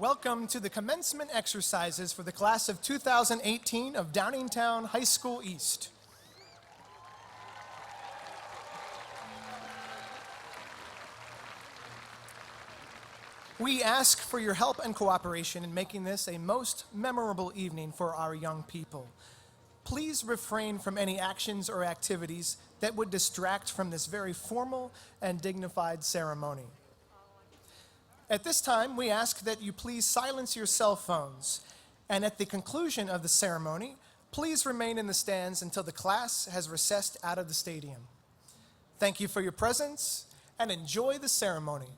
Welcome to the commencement exercises for the class of 2018 of Downingtown High School East. We ask for your help and cooperation in making this a most memorable evening for our young people. Please refrain from any actions or activities that would distract from this very formal and dignified ceremony. At this time, we ask that you please silence your cell phones, and at the conclusion of the ceremony, please remain in the stands until the class has recessed out of the stadium. Thank you for your presence, and enjoy the ceremony.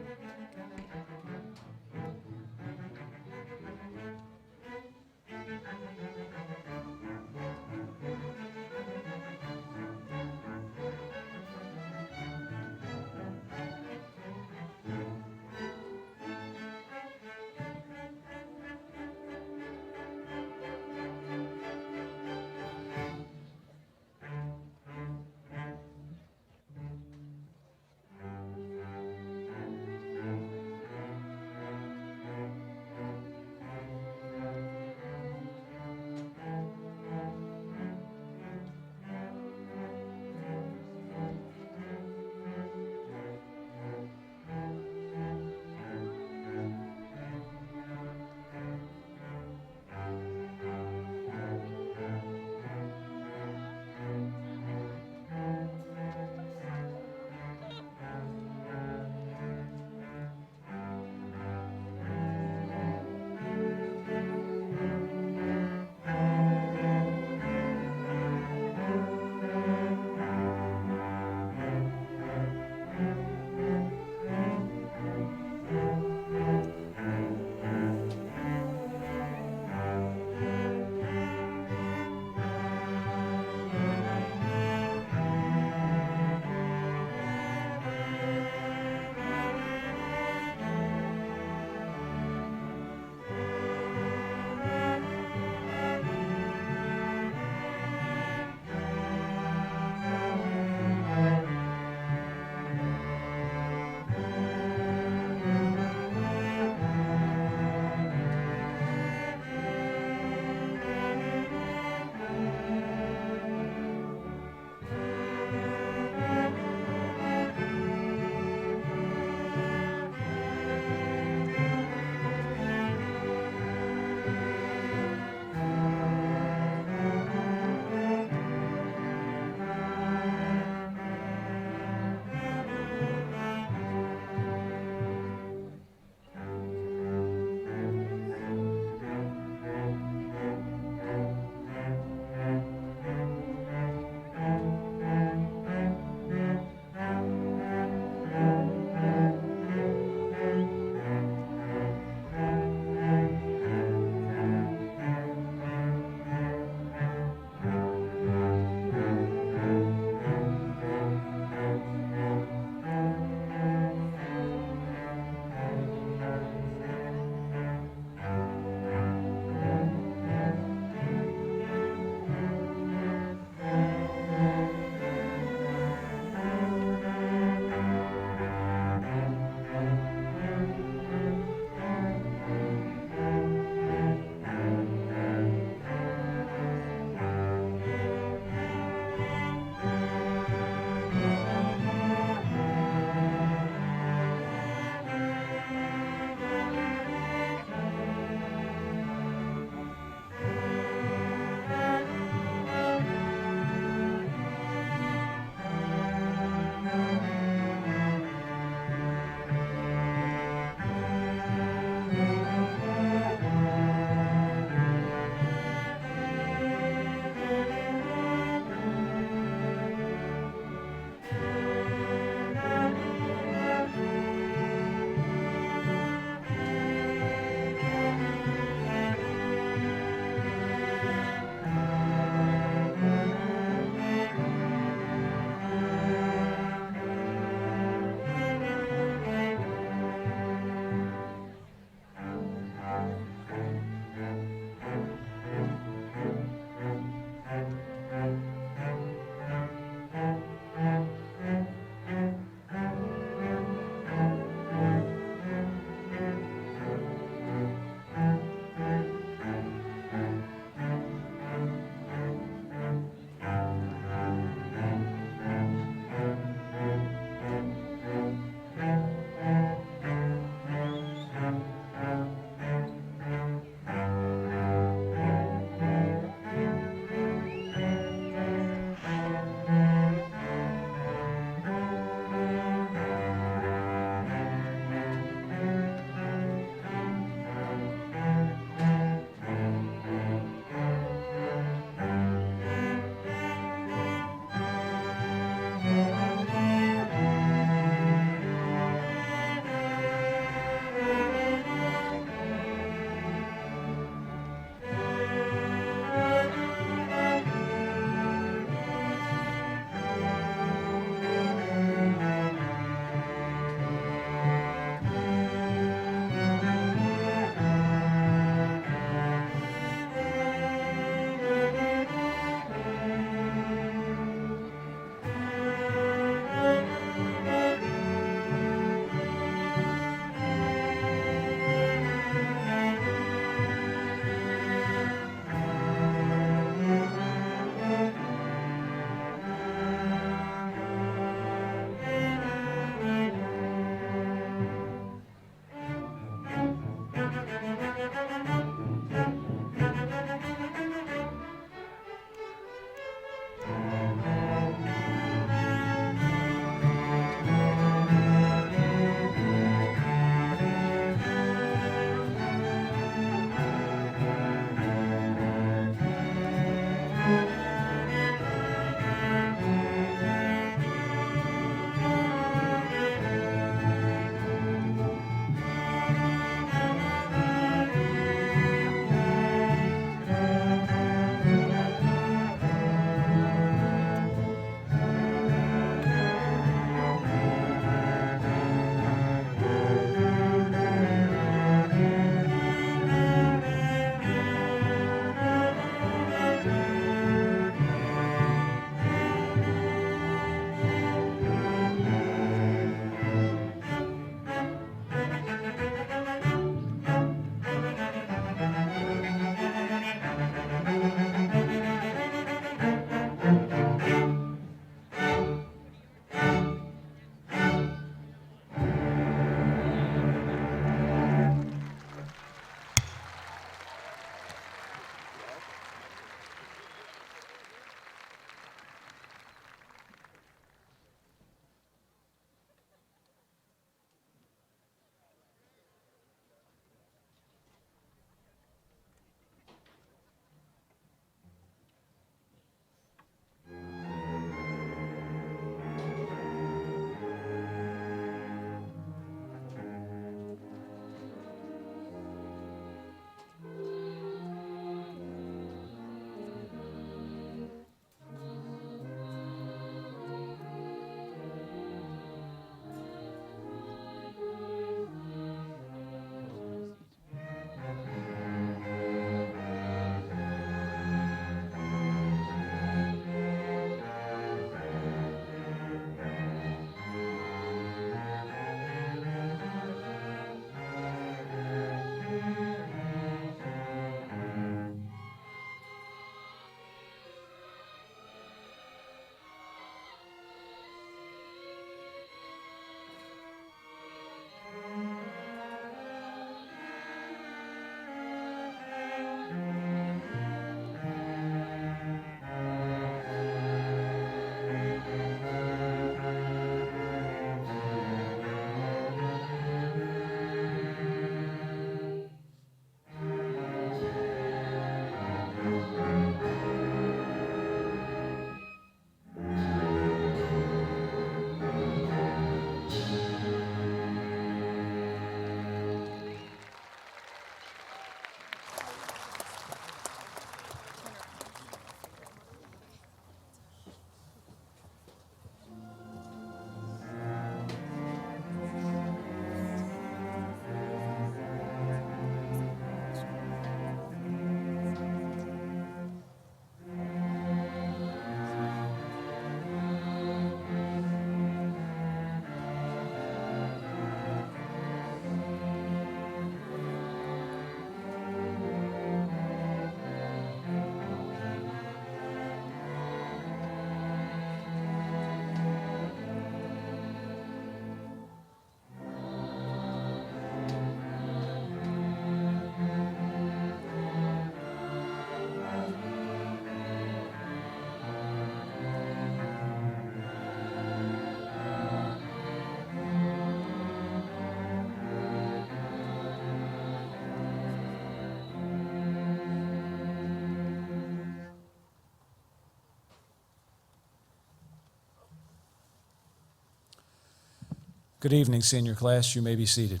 Good evening, senior class. You may be seated.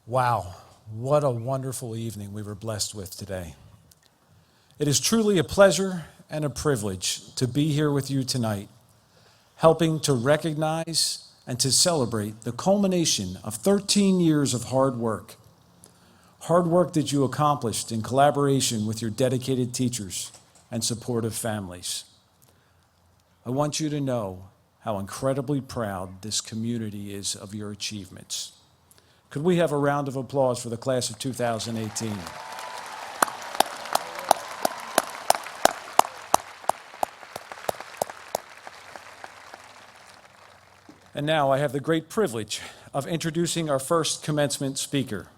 Wow, what a wonderful evening we were blessed with today. It is truly a pleasure and a privilege to be here with you tonight, helping to recognize and to celebrate the culmination of 13 years of hard work that you accomplished in collaboration with your dedicated teachers and supportive families. I want you to know how incredibly proud this community is of your achievements. Could we have a round of applause for the class of 2018? And now I have the great privilege of introducing our first commencement speaker.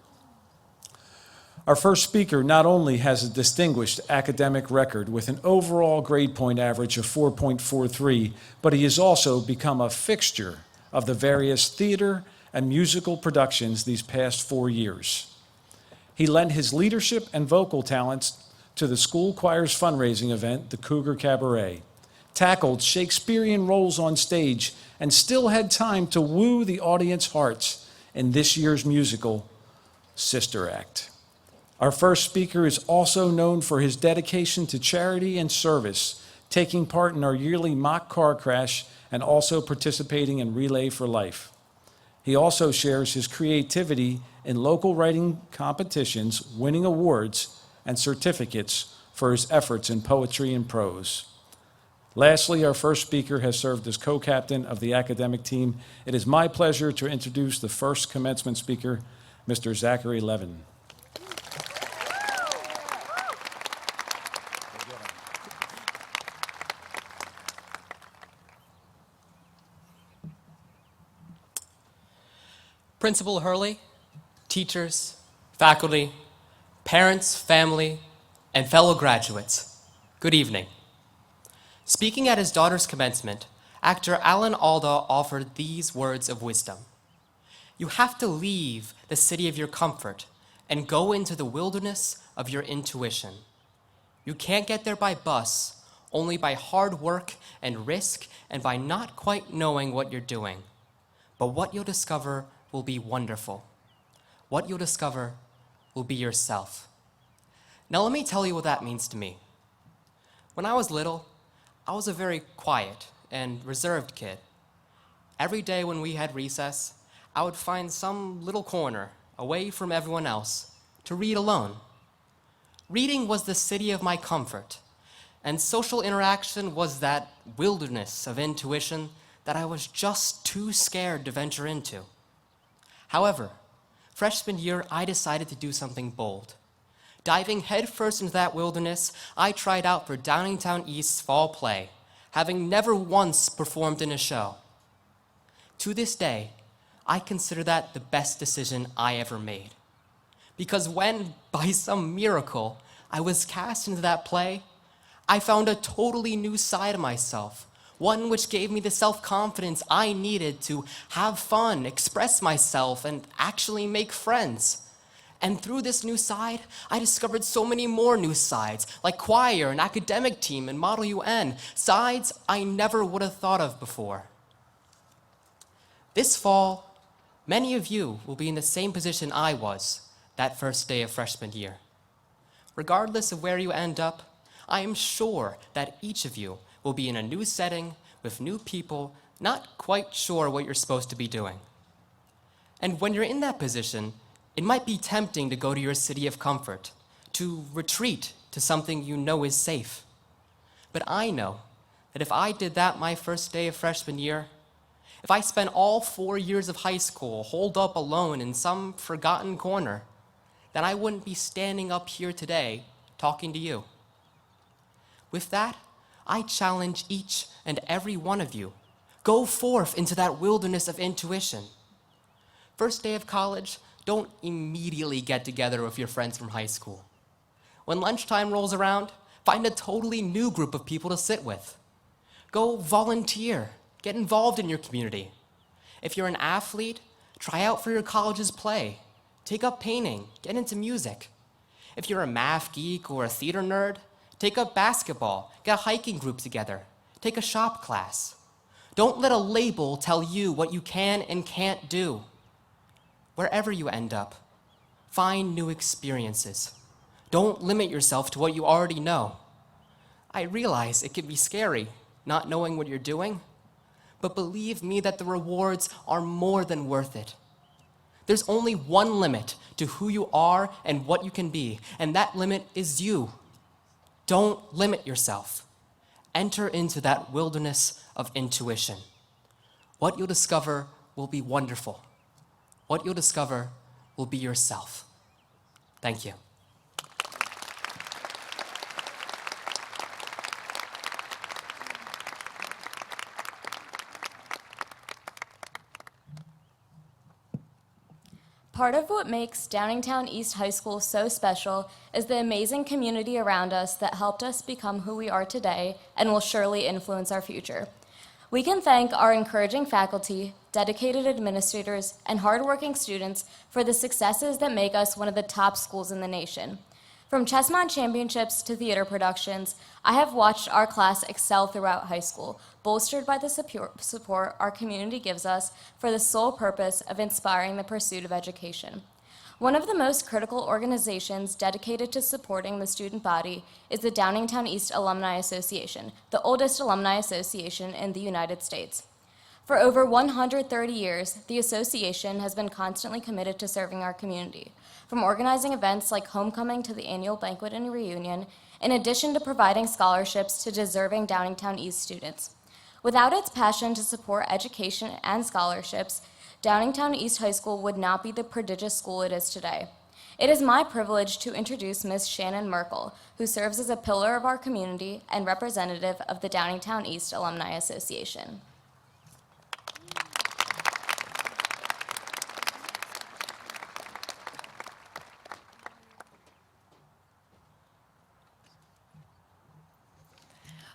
Our first speaker not only has a distinguished academic record with an overall grade point average of 4.43, but he has also become a fixture of the various theater and musical productions these past 4 years. He lent his leadership and vocal talents to the school choir's fundraising event, the Cougar Cabaret, tackled Shakespearean roles on stage, and still had time to woo the audience hearts in this year's musical, Sister Act. Our first speaker is also known for his dedication to charity and service, taking part in our yearly mock car crash and also participating in Relay for Life. He also shares his creativity in local writing competitions, winning awards and certificates for his efforts in poetry and prose. Lastly, our first speaker has served as co-captain of the academic team. It is my pleasure to introduce the first commencement speaker, Mr. Zachary Levin. Principal Hurley, teachers, faculty, parents, family, and fellow graduates, good evening. Speaking at his daughter's commencement, actor Alan Alda offered these words of wisdom. You have to leave the city of your comfort and go into the wilderness of your intuition. You can't get there by bus, only by hard work and risk and by not quite knowing what you're doing. But what you'll discover will be wonderful. What you'll discover will be yourself. Now let me tell you what that means to me. When I was little, I was a very quiet and reserved kid. Every day when we had recess, I would find some little corner away from everyone else to read alone. Reading was the city of my comfort, and social interaction was that wilderness of intuition that I was just too scared to venture into. However, freshman year, I decided to do something bold. Diving headfirst into that wilderness, I tried out for Downingtown East's fall play, having never once performed in a show. To this day, I consider that the best decision I ever made. Because when, by some miracle, I was cast into that play, I found a totally new side of myself, one which gave me the self-confidence I needed to have fun, express myself, and actually make friends. And through this new side, I discovered so many more new sides, like choir and academic team and Model UN, sides I never would have thought of before. This fall, many of you will be in the same position I was that first day of freshman year. Regardless of where you end up, I am sure that each of you will be in a new setting with new people, not quite sure what you're supposed to be doing. And when you're in that position, it might be tempting to go to your city of comfort, to retreat to something you know is safe. But I know that if I did that my first day of freshman year, if I spent all 4 years of high school holed up alone in some forgotten corner, then I wouldn't be standing up here today talking to you. With that, I challenge each and every one of you, go forth into that wilderness of intuition. First day of college, don't immediately get together with your friends from high school. When lunchtime rolls around, find a totally new group of people to sit with. Go volunteer, get involved in your community. If you're an athlete, try out for your college's play. Take up painting, get into music. If you're a math geek or a theater nerd, take up basketball, get a hiking group together. Take a shop class. Don't let a label tell you what you can and can't do. Wherever you end up, find new experiences. Don't limit yourself to what you already know. I realize it can be scary, not knowing what you're doing, but believe me that the rewards are more than worth it. There's only one limit to who you are and what you can be, and that limit is you. Don't limit yourself. Enter into that wilderness of intuition. What you'll discover will be wonderful. What you'll discover will be yourself. Thank you. Part of what makes Downingtown East High School so special is the amazing community around us that helped us become who we are today and will surely influence our future. We can thank our encouraging faculty, dedicated administrators, and hardworking students for the successes that make us one of the top schools in the nation. From Chessmont Championships to theater productions, I have watched our class excel throughout high school, bolstered by the support our community gives us for the sole purpose of inspiring the pursuit of education. One of the most critical organizations dedicated to supporting the student body is the Downingtown East Alumni Association, the oldest alumni association in the United States. For over 130 years, the association has been constantly committed to serving our community, from organizing events like homecoming to the annual banquet and reunion, in addition to providing scholarships to deserving Downingtown East students. Without its passion to support education and scholarships, Downingtown East High School would not be the prodigious school it is today. It is my privilege to introduce Ms. Shannon Merkel, who serves as a pillar of our community and representative of the Downingtown East Alumni Association.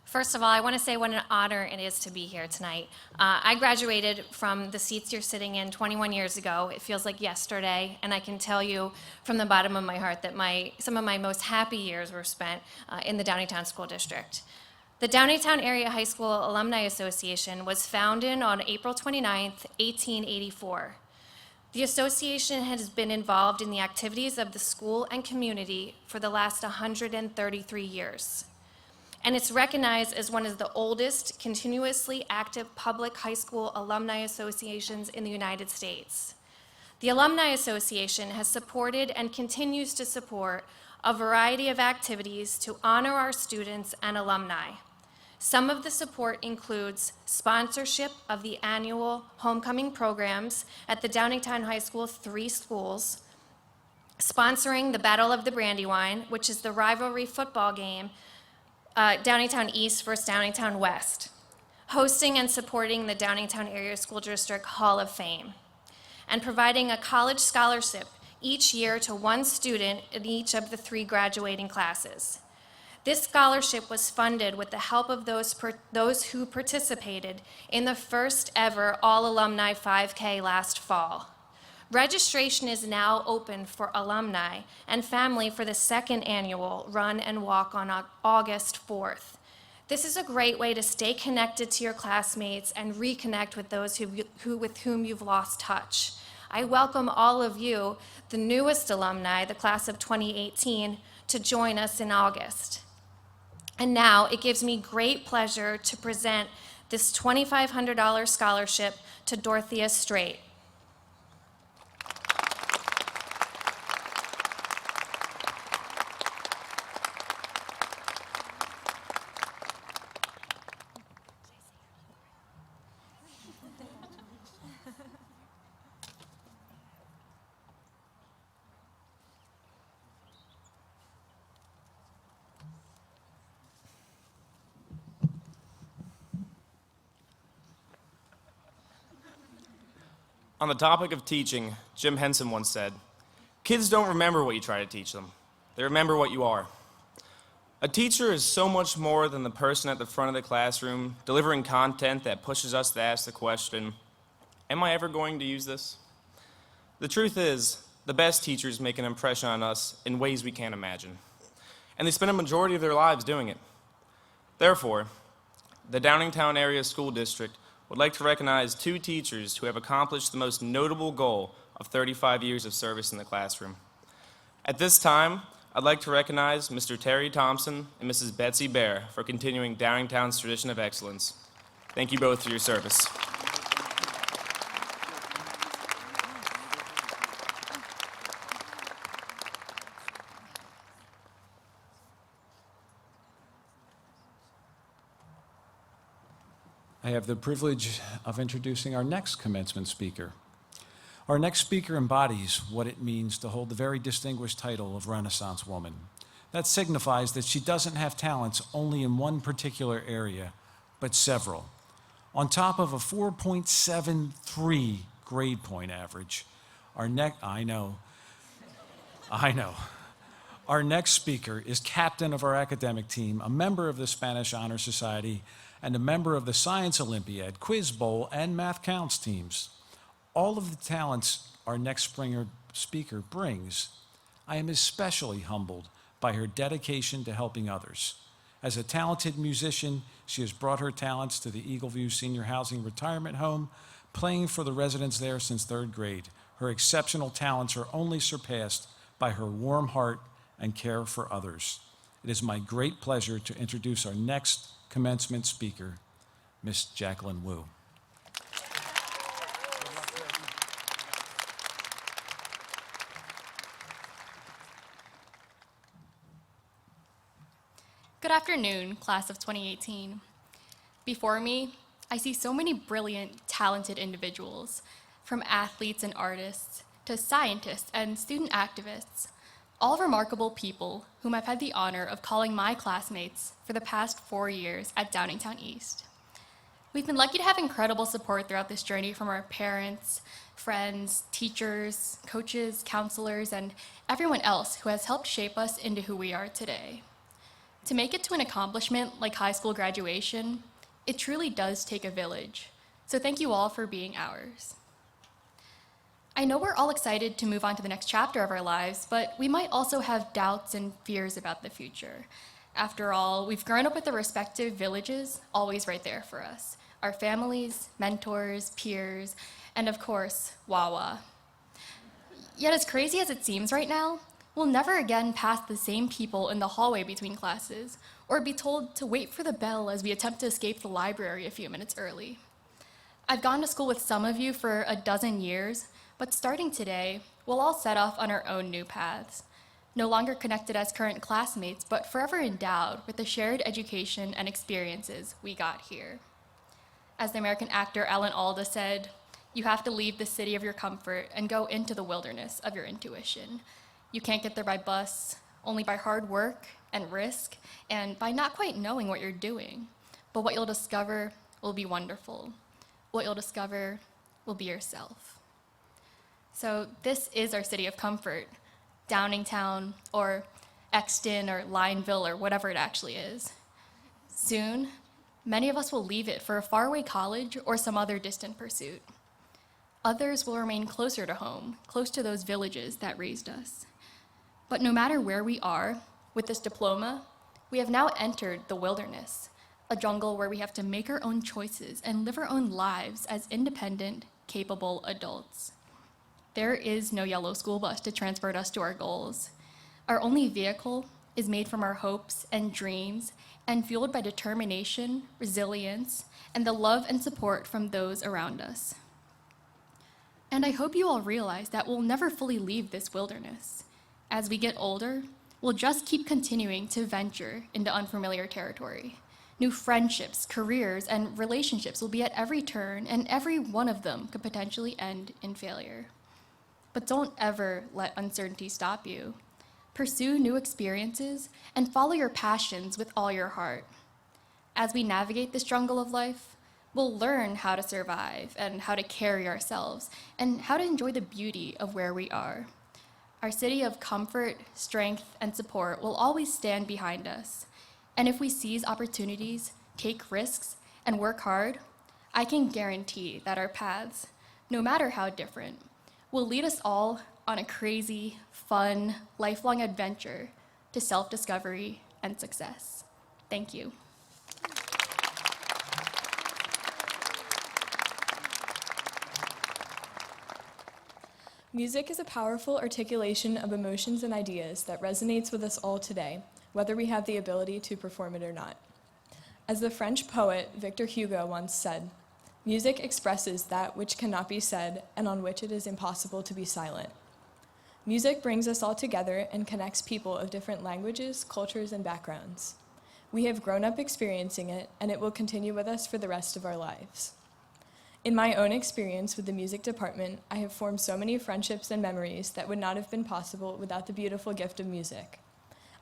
First of all, I want to say what an honor it is to be here tonight. I graduated from the seats you're sitting in 21 years ago. It feels like yesterday, and I can tell you from the bottom of my heart that some of my most happy years were spent in the Downingtown School District. The Downingtown Area High School Alumni Association was founded on April 29th, 1884. The association has been involved in the activities of the school and community for the last 133 years. And it's recognized as one of the oldest continuously active public high school alumni associations in the United States. The Alumni Association has supported and continues to support a variety of activities to honor our students and alumni. Some of the support includes sponsorship of the annual homecoming programs at the Downingtown High School 3 schools, sponsoring the Battle of the Brandywine, which is the rivalry football game Downingtown East versus Downingtown West, hosting and supporting the Downingtown Area School District Hall of Fame, and providing a college scholarship each year to one student in each of the 3 graduating classes. This scholarship was funded with the help of those who participated in the first ever All-Alumni 5K last fall. Registration is now open for alumni and family for the 2nd annual Run and Walk on August 4th. This is a great way to stay connected to your classmates and reconnect with those with whom you've lost touch. I welcome all of you, the newest alumni, the class of 2018, to join us in August. And now it gives me great pleasure to present this $2,500 scholarship to Dorothea Straight. On the topic of teaching, Jim Henson once said, "Kids don't remember what you try to teach them. They remember what you are." A teacher is so much more than the person at the front of the classroom delivering content that pushes us to ask the question, am I ever going to use this? The truth is, the best teachers make an impression on us in ways we can't imagine. And they spend a majority of their lives doing it. Therefore, the Downingtown Area School District would like to recognize 2 teachers who have accomplished the most notable goal of 35 years of service in the classroom. At this time, I'd like to recognize Mr. Terry Thompson and Mrs. Betsy Bear for continuing Downingtown's tradition of excellence. Thank you both for your service. I have the privilege of introducing our next commencement speaker. Our next speaker embodies what it means to hold the very distinguished title of Renaissance Woman. That signifies that she doesn't have talents only in one particular area, but several. On top of a 4.73 grade point average, Our next speaker is captain of our academic team, a member of the Spanish Honor Society, and a member of the Science Olympiad, Quiz Bowl, and Math Counts teams. All of the talents our next speaker brings, I am especially humbled by her dedication to helping others. As a talented musician, she has brought her talents to the Eagleview Senior Housing Retirement Home, playing for the residents there since 3rd grade. Her exceptional talents are only surpassed by her warm heart and care for others. It is my great pleasure to introduce our next commencement speaker, Miss Jacqueline Wu. Good afternoon, class of 2018. Before me, I see so many brilliant, talented individuals, from athletes and artists to scientists and student activists, all remarkable people whom I've had the honor of calling my classmates for the past 4 years at Downingtown East. We've been lucky to have incredible support throughout this journey from our parents, friends, teachers, coaches, counselors, and everyone else who has helped shape us into who we are today. To make it to an accomplishment like high school graduation, it truly does take a village. So thank you all for being ours. I know we're all excited to move on to the next chapter of our lives, but we might also have doubts and fears about the future. After all, we've grown up with the respective villages always right there for us. Our families, mentors, peers, and of course, Wawa. Yet as crazy as it seems right now, we'll never again pass the same people in the hallway between classes, or be told to wait for the bell as we attempt to escape the library a few minutes early. I've gone to school with some of you for a dozen years, but starting today, we'll all set off on our own new paths, no longer connected as current classmates, but forever endowed with the shared education and experiences we got here. As the American actor Alan Alda said, you have to leave the city of your comfort and go into the wilderness of your intuition. You can't get there by bus, only by hard work and risk, and by not quite knowing what you're doing. But what you'll discover will be wonderful. What you'll discover will be yourself. So this is our city of comfort, Downingtown, or Exton, or Lineville, or whatever it actually is. Soon, many of us will leave it for a faraway college or some other distant pursuit. Others will remain closer to home, close to those villages that raised us. But no matter where we are, with this diploma, we have now entered the wilderness, a jungle where we have to make our own choices and live our own lives as independent, capable adults. There is no yellow school bus to transport us to our goals. Our only vehicle is made from our hopes and dreams and fueled by determination, resilience, and the love and support from those around us. And I hope you all realize that we'll never fully leave this wilderness. As we get older, we'll just keep continuing to venture into unfamiliar territory. New friendships, careers, and relationships will be at every turn, and every one of them could potentially end in failure. But don't ever let uncertainty stop you. Pursue new experiences and follow your passions with all your heart. As we navigate this jungle of life, we'll learn how to survive and how to carry ourselves and how to enjoy the beauty of where we are. Our city of comfort, strength, and support will always stand behind us. And if we seize opportunities, take risks, and work hard, I can guarantee that our paths, no matter how different, will lead us all on a crazy, fun, lifelong adventure to self-discovery and success. Thank you. Music is a powerful articulation of emotions and ideas that resonates with us all today, whether we have the ability to perform it or not. As the French poet Victor Hugo once said, "Music expresses that which cannot be said and on which it is impossible to be silent." Music brings us all together and connects people of different languages, cultures, and backgrounds. We have grown up experiencing it, and it will continue with us for the rest of our lives. In my own experience with the music department, I have formed so many friendships and memories that would not have been possible without the beautiful gift of music.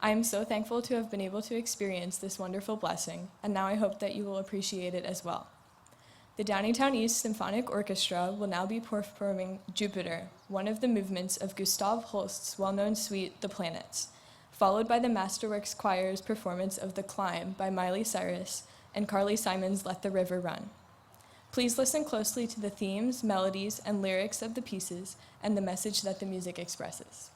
I am so thankful to have been able to experience this wonderful blessing, and now I hope that you will appreciate it as well. The Downingtown East Symphonic Orchestra will now be performing Jupiter, one of the movements of Gustav Holst's well-known suite, The Planets, followed by the Masterworks Choir's performance of The Climb by Miley Cyrus and Carly Simon's Let the River Run. Please listen closely to the themes, melodies, and lyrics of the pieces and the message that the music expresses.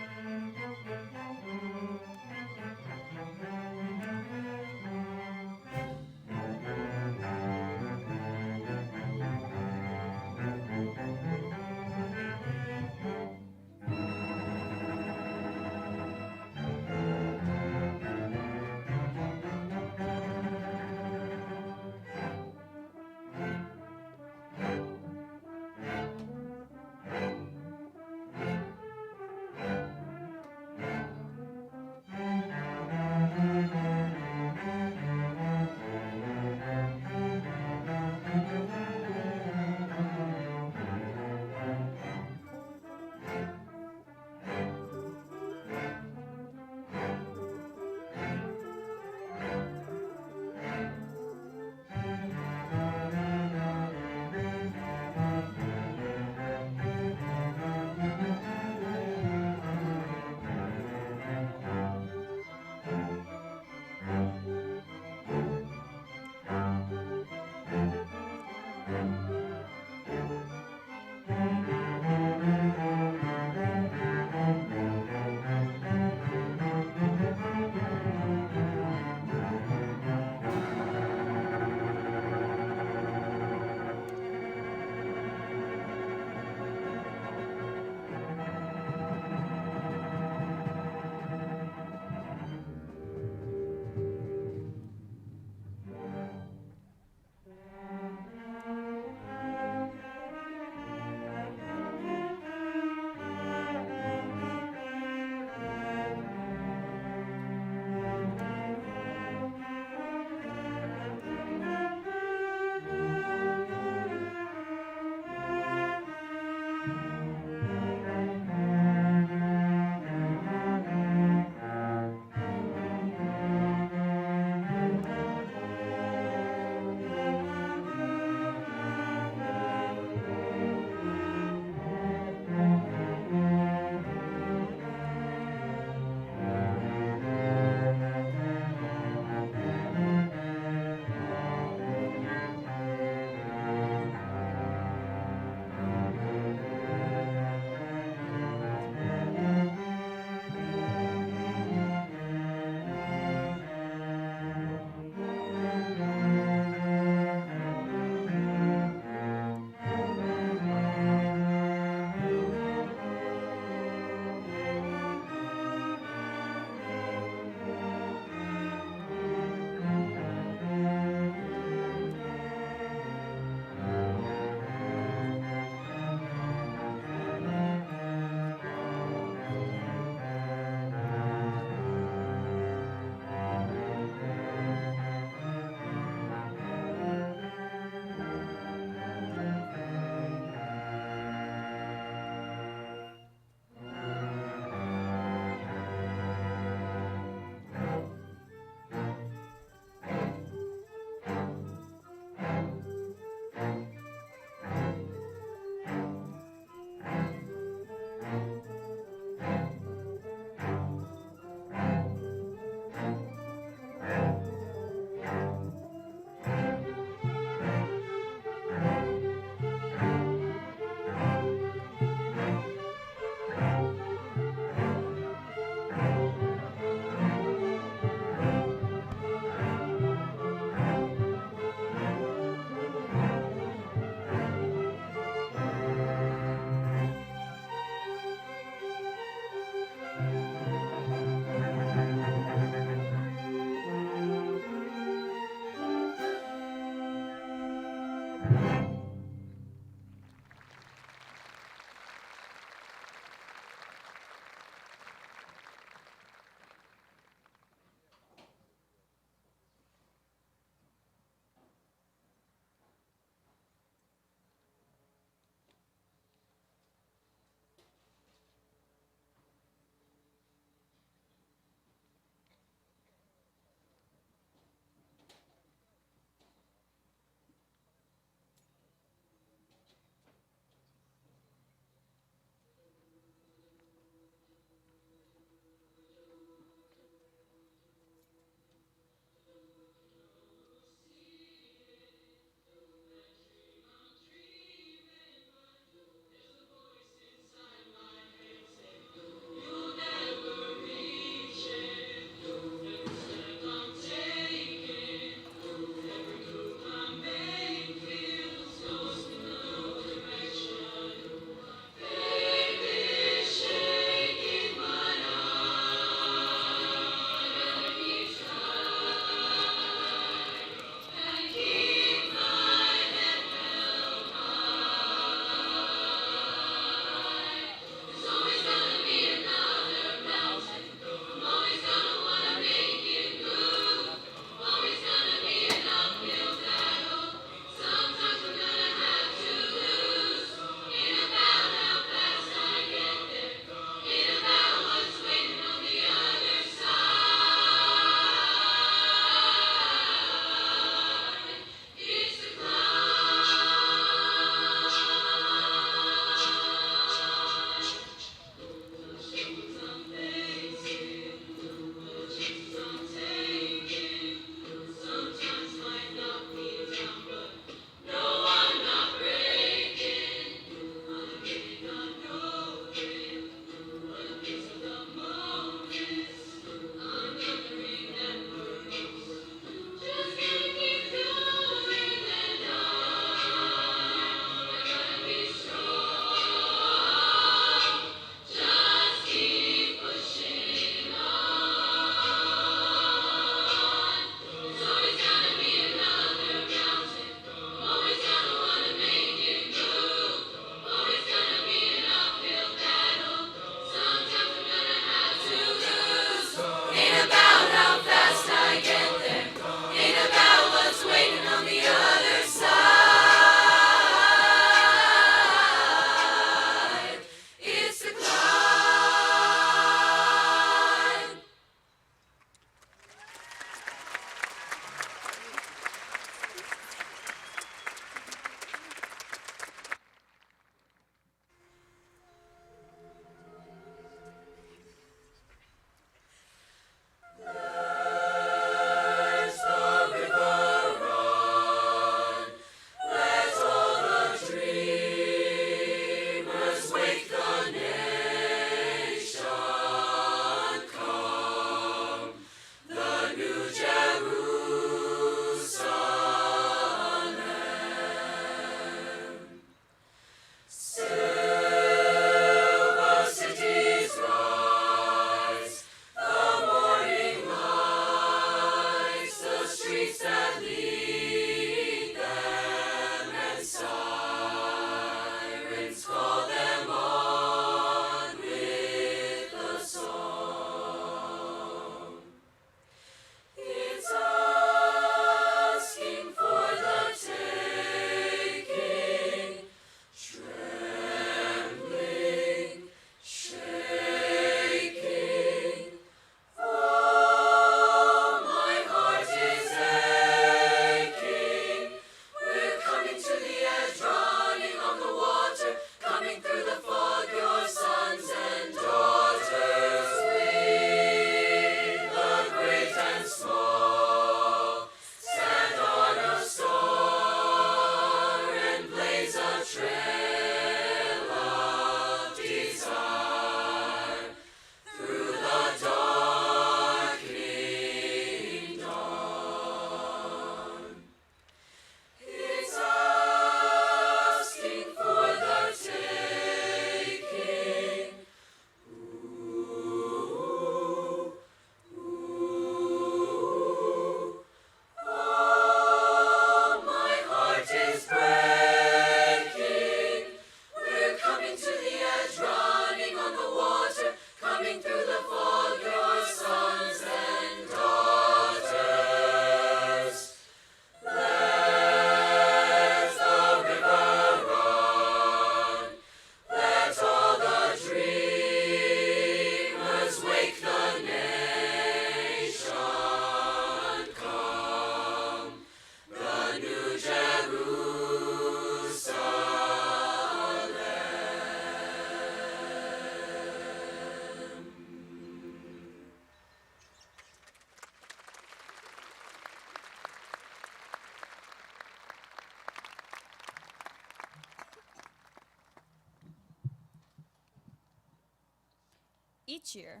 Each year,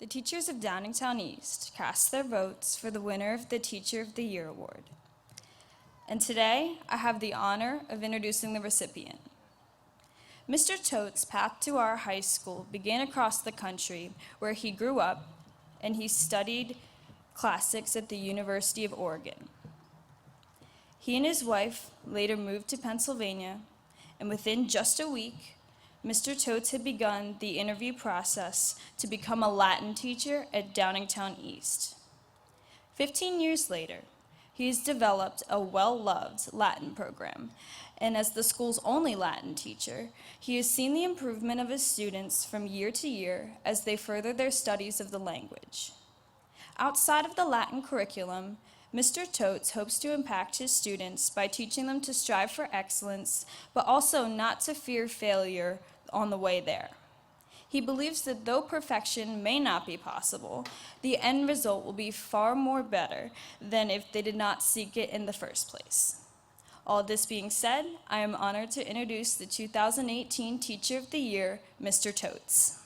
the teachers of Downingtown East cast their votes for the winner of the Teacher of the Year award. And today, I have the honor of introducing the recipient. Mr. Tote's path to our high school began across the country where he grew up, and he studied classics at the University of Oregon. He and his wife later moved to Pennsylvania, and within just a week, Mr. Totes had begun the interview process to become a Latin teacher at Downingtown East. 15 years later, he has developed a well-loved Latin program, and as the school's only Latin teacher, he has seen the improvement of his students from year to year as they further their studies of the language. Outside of the Latin curriculum, Mr. Totes hopes to impact his students by teaching them to strive for excellence, but also not to fear failure on the way there. He believes that though perfection may not be possible, the end result will be far more better than if they did not seek it in the first place. All this being said, I am honored to introduce the 2018 Teacher of the Year, Mr. Totes.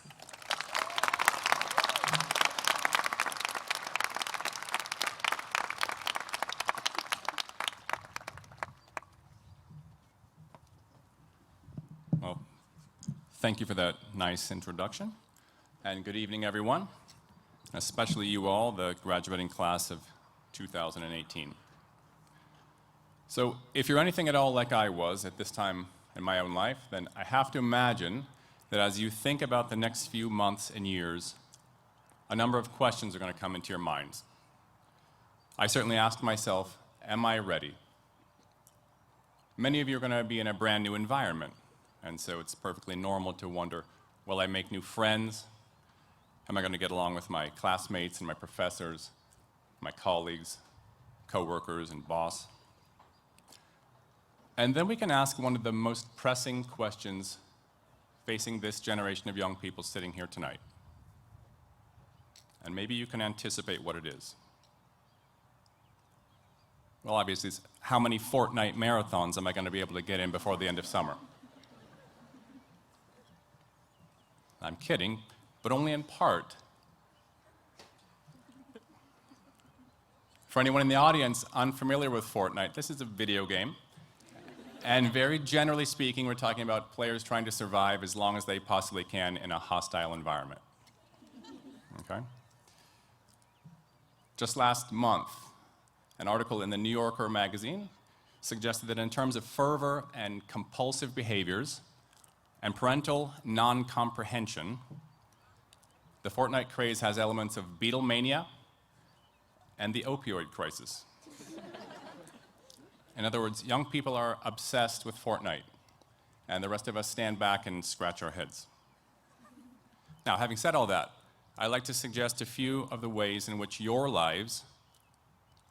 Well, thank you for that nice introduction. And good evening, everyone, especially you all, the graduating class of 2018. So if you're anything at all like I was at this time in my own life, then I have to imagine that as you think about the next few months and years, a number of questions are going to come into your minds. I certainly asked myself, am I ready? Many of you are going to be in a brand new environment, and so it's perfectly normal to wonder, will I make new friends? Am I going to get along with my classmates and my professors, my colleagues, coworkers, and boss? And then we can ask one of the most pressing questions facing this generation of young people sitting here tonight. And maybe you can anticipate what it is. Well, obviously, it's how many Fortnite marathons am I going to be able to get in before the end of summer? I'm kidding, but only in part. For anyone in the audience unfamiliar with Fortnite, this is a video game. And very generally speaking, we're talking about players trying to survive as long as they possibly can in a hostile environment. Okay? Just last month, an article in the New Yorker magazine suggested that in terms of fervor and compulsive behaviors and parental non-comprehension, the Fortnite craze has elements of Beatlemania and the opioid crisis. In other words, young people are obsessed with Fortnite, and the rest of us stand back and scratch our heads. Now, having said all that, I'd like to suggest a few of the ways in which your lives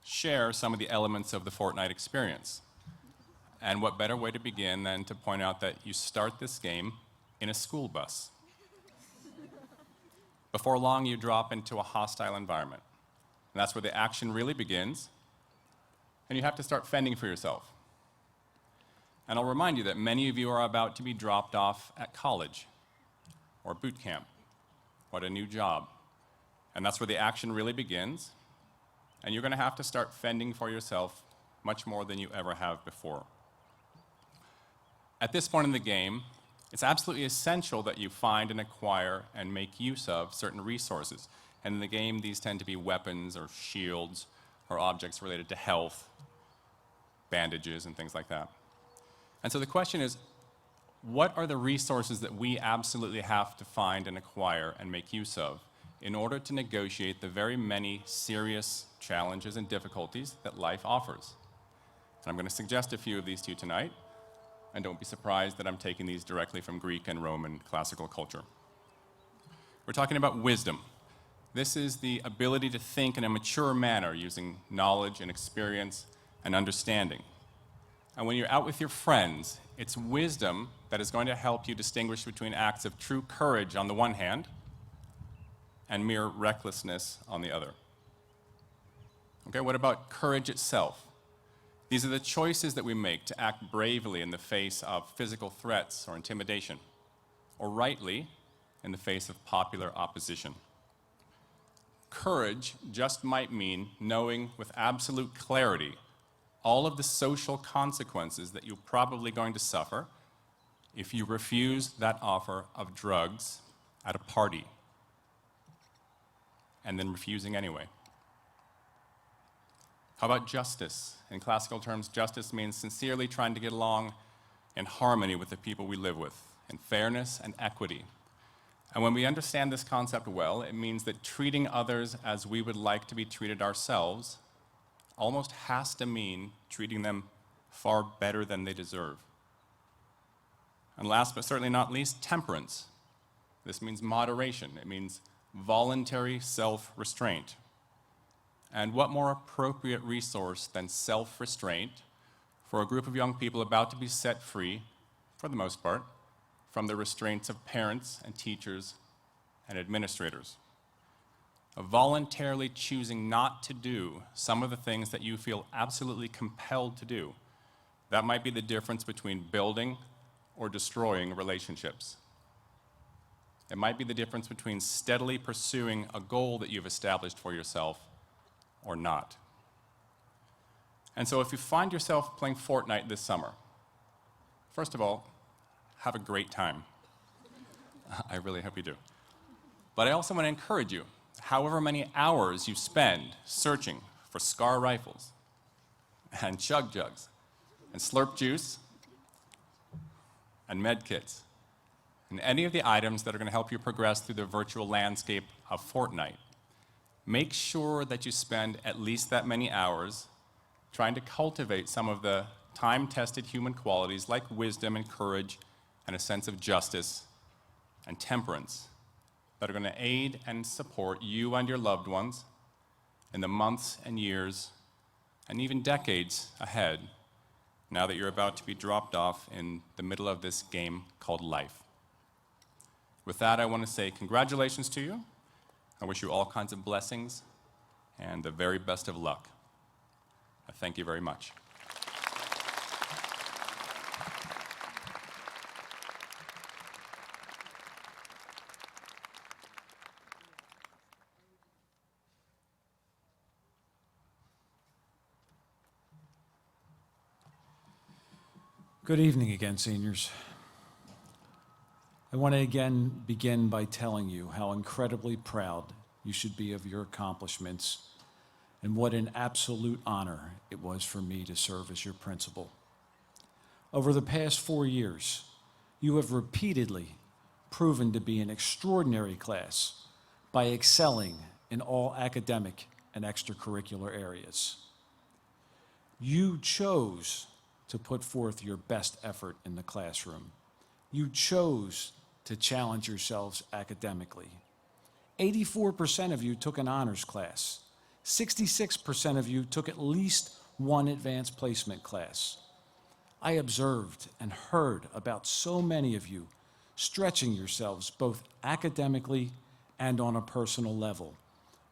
share some of the elements of the Fortnite experience. And what better way to begin than to point out that you start this game in a school bus. Before long, you drop into a hostile environment. And that's where the action really begins. And you have to start fending for yourself. And I'll remind you that many of you are about to be dropped off at college or boot camp or at a new job. And that's where the action really begins. And you're going to have to start fending for yourself much more than you ever have before. At this point in the game, it's absolutely essential that you find and acquire and make use of certain resources. And in the game, these tend to be weapons or shields or objects related to health, bandages, and things like that. And so the question is, what are the resources that we absolutely have to find and acquire and make use of in order to negotiate the very many serious challenges and difficulties that life offers? And I'm going to suggest a few of these to you tonight, and don't be surprised that I'm taking these directly from Greek and Roman classical culture. We're talking about wisdom. This is the ability to think in a mature manner using knowledge and experience and understanding. And when you're out with your friends, it's wisdom that is going to help you distinguish between acts of true courage on the one hand and mere recklessness on the other. Okay, what about courage itself? These are the choices that we make to act bravely in the face of physical threats or intimidation, or rightly in the face of popular opposition. Courage just might mean knowing with absolute clarity all of the social consequences that you're probably going to suffer if you refuse that offer of drugs at a party, and then refusing anyway. How about justice? In classical terms, justice means sincerely trying to get along in harmony with the people we live with, in fairness and equity. And when we understand this concept well, it means that treating others as we would like to be treated ourselves almost has to mean treating them far better than they deserve. And last but certainly not least, temperance. This means moderation. It means voluntary self-restraint. And what more appropriate resource than self-restraint for a group of young people about to be set free, for the most part, from the restraints of parents and teachers and administrators, of voluntarily choosing not to do some of the things that you feel absolutely compelled to do. That might be the difference between building or destroying relationships. It might be the difference between steadily pursuing a goal that you've established for yourself or not. And so if you find yourself playing Fortnite this summer, first of all, have a great time. I really hope you do. But I also want to encourage you, however many hours you spend searching for SCAR rifles and chug jugs and slurp juice and med kits and any of the items that are going to help you progress through the virtual landscape of Fortnite, make sure that you spend at least that many hours trying to cultivate some of the time-tested human qualities like wisdom and courage and a sense of justice and temperance that are going to aid and support you and your loved ones in the months and years and even decades ahead, now that you're about to be dropped off in the middle of this game called life. With that, I want to say congratulations to you. I wish you all kinds of blessings and the very best of luck. I thank you very much. Good evening again, seniors. I want to again begin by telling you how incredibly proud you should be of your accomplishments and what an absolute honor it was for me to serve as your principal. Over the past 4 years, you have repeatedly proven to be an extraordinary class by excelling in all academic and extracurricular areas. You chose to put forth your best effort in the classroom. You chose to challenge yourselves academically. 84% of you took an honors class. 66% of you took at least one advanced placement class. I observed and heard about so many of you stretching yourselves both academically and on a personal level,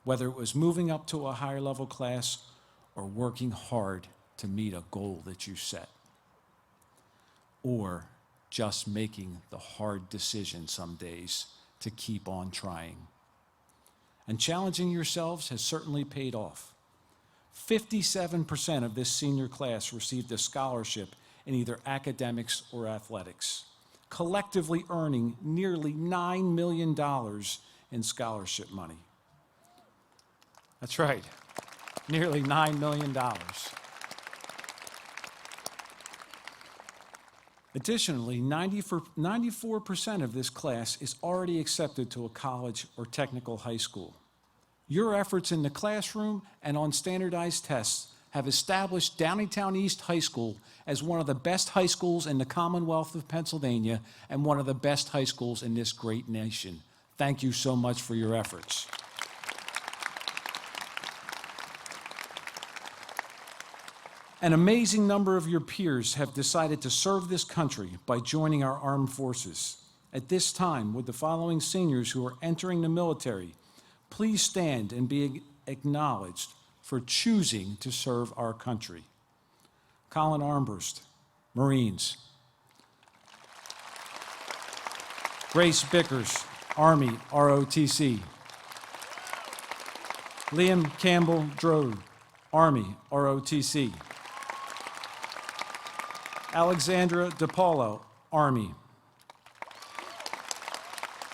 whether it was moving up to a higher level class or working hard to meet a goal that you set, or just making the hard decision some days to keep on trying. And challenging yourselves has certainly paid off. 57% of this senior class received a scholarship in either academics or athletics, collectively earning nearly $9 million in scholarship money. That's right, nearly $9 million. Additionally, 94% of this class is already accepted to a college or technical high school. Your efforts in the classroom and on standardized tests have established Downingtown East High School as one of the best high schools in the Commonwealth of Pennsylvania and one of the best high schools in this great nation. Thank you so much for your efforts. An amazing number of your peers have decided to serve this country by joining our armed forces. At this time, would the following seniors who are entering the military please stand and be acknowledged for choosing to serve our country? Colin Armbrust, Marines. Grace Bickers, Army, ROTC. Liam Campbell Drode, Army, ROTC. Alexandra DePaulo, Army.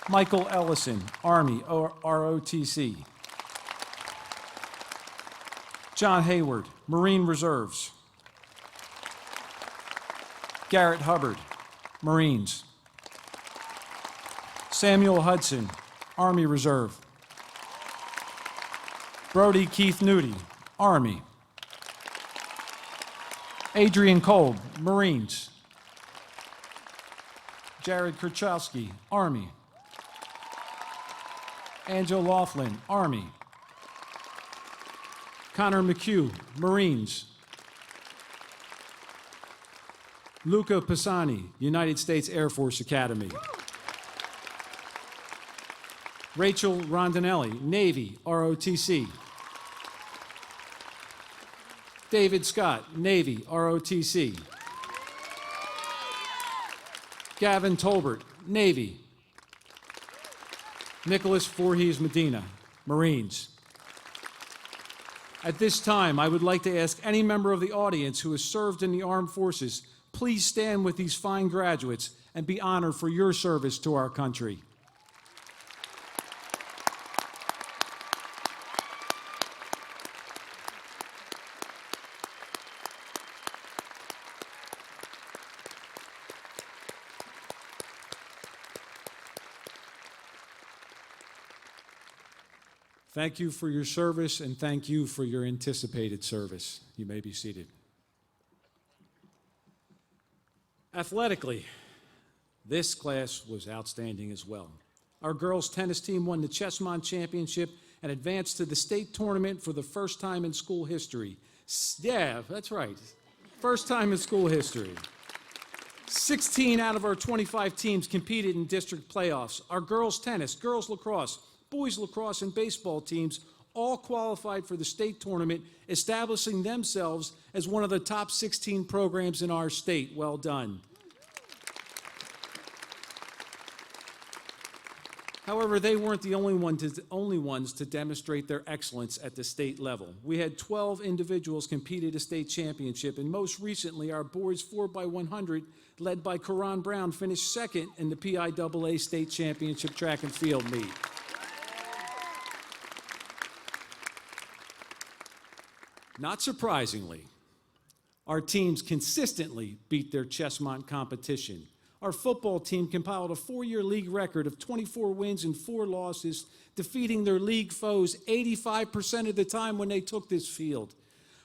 Michael Ellison, Army, ROTC. John Hayward, Marine Reserves. Garrett Hubbard, Marines. Samuel Hudson, Army Reserve. Brody Keith Nudie, Army. Adrian Kolb, Marines. Jared Kurchowski, Army. Angel Laughlin, Army. Connor McHugh, Marines. Luca Pisani, United States Air Force Academy. Rachel Rondinelli, Navy, ROTC. David Scott, Navy, ROTC. Gavin Tolbert, Navy. Nicholas Voorhees Medina, Marines. At this time, I would like to ask any member of the audience who has served in the armed forces, please stand with these fine graduates and be honored for your service to our country. Thank you for your service, and thank you for your anticipated service. You may be seated. Athletically, this class was outstanding as well. Our girls' tennis team won the Chessmont Championship and advanced to the state tournament for the first time in school history. Yeah, that's right. First time in school history. 16 out of our 25 teams competed in district playoffs. Our girls' tennis, girls' lacrosse, boys lacrosse, and baseball teams all qualified for the state tournament, establishing themselves as one of the top 16 programs in our state. Well done. However, they weren't the only ones to demonstrate their excellence at the state level. We had 12 individuals compete at a state championship, and most recently, our boys 4x100, led by Karan Brown, finished second in the PIAA state championship track and field meet. Not surprisingly, our teams consistently beat their Chessmont competition. Our football team compiled a 4-year league record of 24 wins and 4 losses, defeating their league foes 85% of the time when they took this field.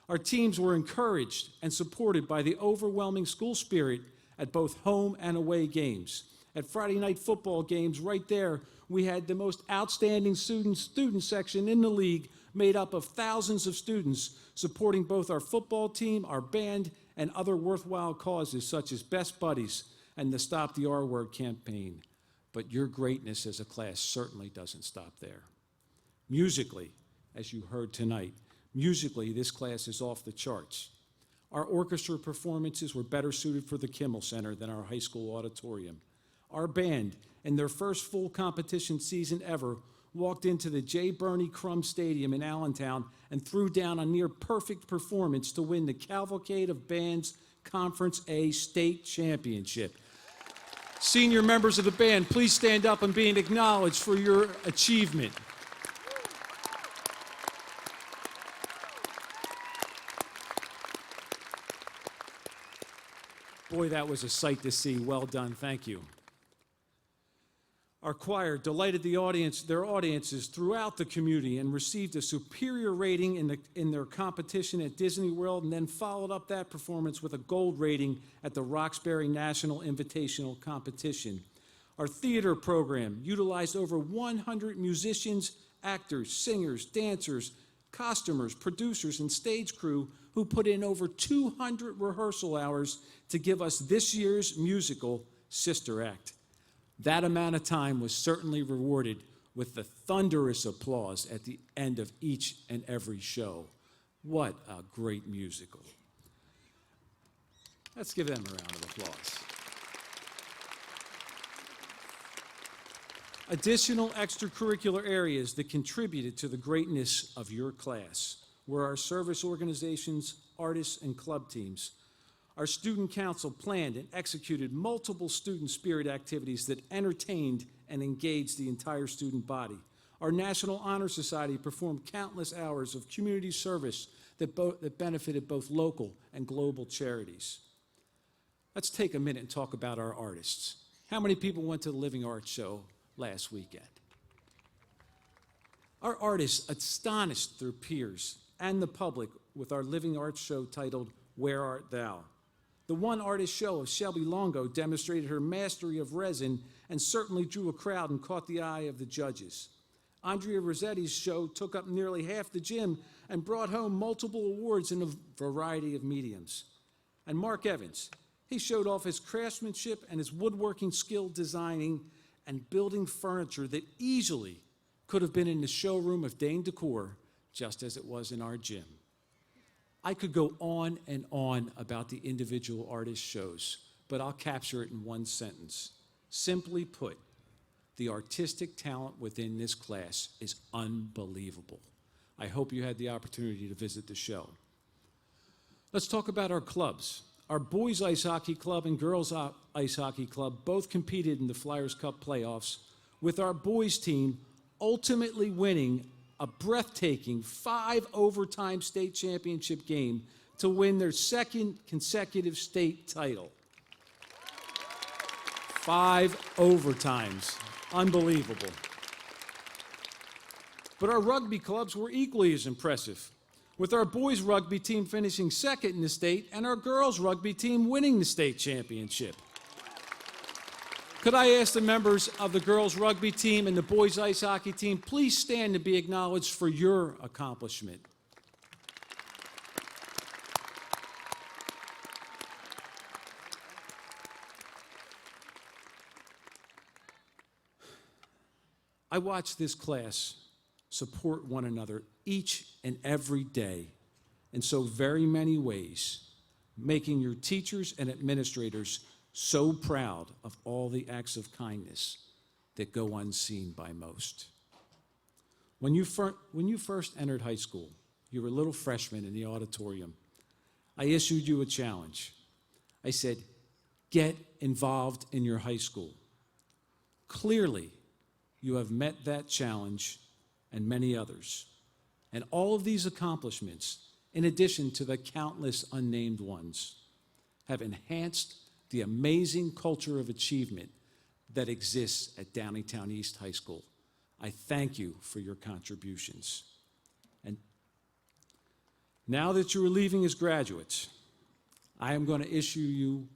Our teams were encouraged and supported by the overwhelming school spirit at both home and away games. At Friday night football games, right there, we had the most outstanding student section in the league, made up of thousands of students supporting both our football team, our band, and other worthwhile causes such as Best Buddies and the Stop the R Word campaign. But your greatness as a class certainly doesn't stop there. Musically, as you heard tonight, musically this class is off the charts. Our orchestra performances were better suited for the Kimmel Center than our high school auditorium. Our band, in their first full competition season ever, walked into the J. Burney Crum Stadium in Allentown and threw down a near-perfect performance to win the Cavalcade of Bands Conference A State Championship. Senior members of the band, please stand up and be acknowledged for your achievement. Boy, that was a sight to see. Well done. Thank you. Our choir delighted their audiences throughout the community and received a superior rating in their competition at Disney World, and then followed up that performance with a gold rating at the Roxbury National Invitational Competition. Our theater program utilized over 100 musicians, actors, singers, dancers, costumers, producers, and stage crew who put in over 200 rehearsal hours to give us this year's musical, Sister Act. That amount of time was certainly rewarded with the thunderous applause at the end of each and every show. What a great musical. Let's give them a round of applause. Additional extracurricular areas that contributed to the greatness of your class were our service organizations, artists, and club teams. Our student council planned and executed multiple student spirit activities that entertained and engaged the entire student body. Our National Honor Society performed countless hours of community service that benefited both local and global charities. Let's take a minute and talk about our artists. How many people went to the Living Arts Show last weekend? Our artists astonished their peers and the public with our Living Arts Show titled, Where Art Thou? The one artist show of Shelby Longo demonstrated her mastery of resin and certainly drew a crowd and caught the eye of the judges. Andrea Rossetti's show took up nearly half the gym and brought home multiple awards in a variety of mediums. And Mark Evans, he showed off his craftsmanship and his woodworking skill designing and building furniture that easily could have been in the showroom of Dane Decor, just as it was in our gym. I could go on and on about the individual artist shows, but I'll capture it in one sentence. Simply put, the artistic talent within this class is unbelievable. I hope you had the opportunity to visit the show. Let's talk about our clubs. Our boys ice hockey club and girls ice hockey club both competed in the Flyers Cup playoffs, with our boys team ultimately winning a breathtaking 5 overtime state championship game to win their second consecutive state title. 5 overtimes. Unbelievable. But our rugby clubs were equally as impressive, with our boys rugby team finishing second in the state and our girls rugby team winning the state championship. Could I ask the members of the girls rugby team and the boys ice hockey team please stand to be acknowledged for your accomplishment? I watch this class support one another each and every day in so very many ways, making your teachers and administrators so proud of all the acts of kindness that go unseen by most. When you first entered high school, you were a little freshman in the auditorium. I issued you a challenge. I said, get involved in your high school. Clearly, you have met that challenge and many others. And all of these accomplishments, in addition to the countless unnamed ones, have enhanced the amazing culture of achievement that exists at Downingtown East High School. I thank you for your contributions. And now that you are leaving as graduates, I am going to issue you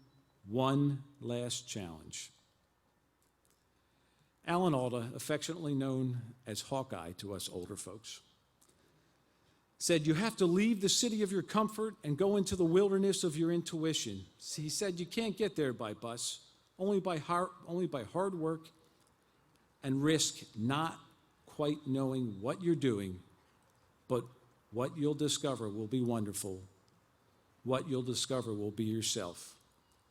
one last challenge. Alan Alda, affectionately known as Hawkeye to us older folks, said you have to leave the city of your comfort and go into the wilderness of your intuition. He said you can't get there by bus, only by hard work and risk not quite knowing what you're doing, but what you'll discover will be wonderful. What you'll discover will be yourself.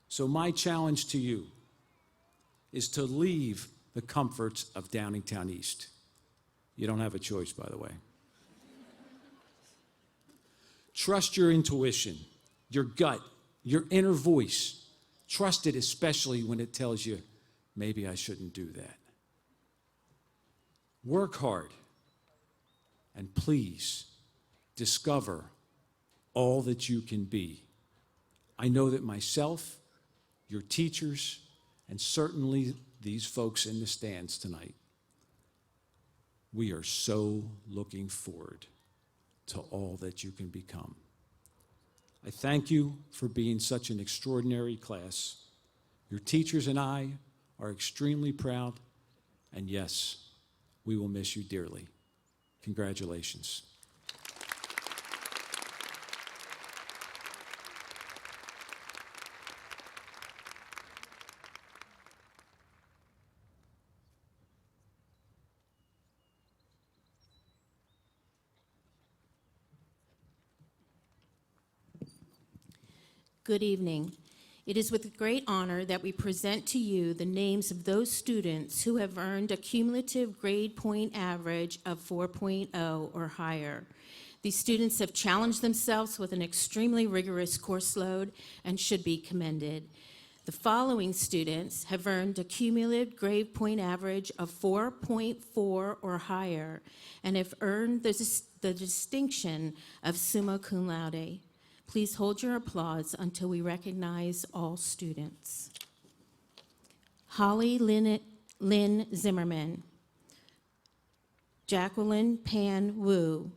So my challenge to you is to leave the comforts of Downingtown East. You don't have a choice, by the way. Trust your intuition, your gut, your inner voice. Trust it, especially when it tells you, maybe I shouldn't do that. Work hard, and please discover all that you can be. I know that myself, your teachers, and certainly these folks in the stands tonight, we are so looking forward to all that you can become. I thank you for being such an extraordinary class. Your teachers and I are extremely proud, and yes, we will miss you dearly. Congratulations. Good evening. It is with great honor that we present to you the names of those students who have earned a cumulative grade point average of 4.0 or higher. These students have challenged themselves with an extremely rigorous course load and should be commended. The following students have earned a cumulative grade point average of 4.4 or higher and have earned the distinction of summa cum laude. Please hold your applause until we recognize all students. Holly Lynn Zimmerman, Jacqueline Pan Wu,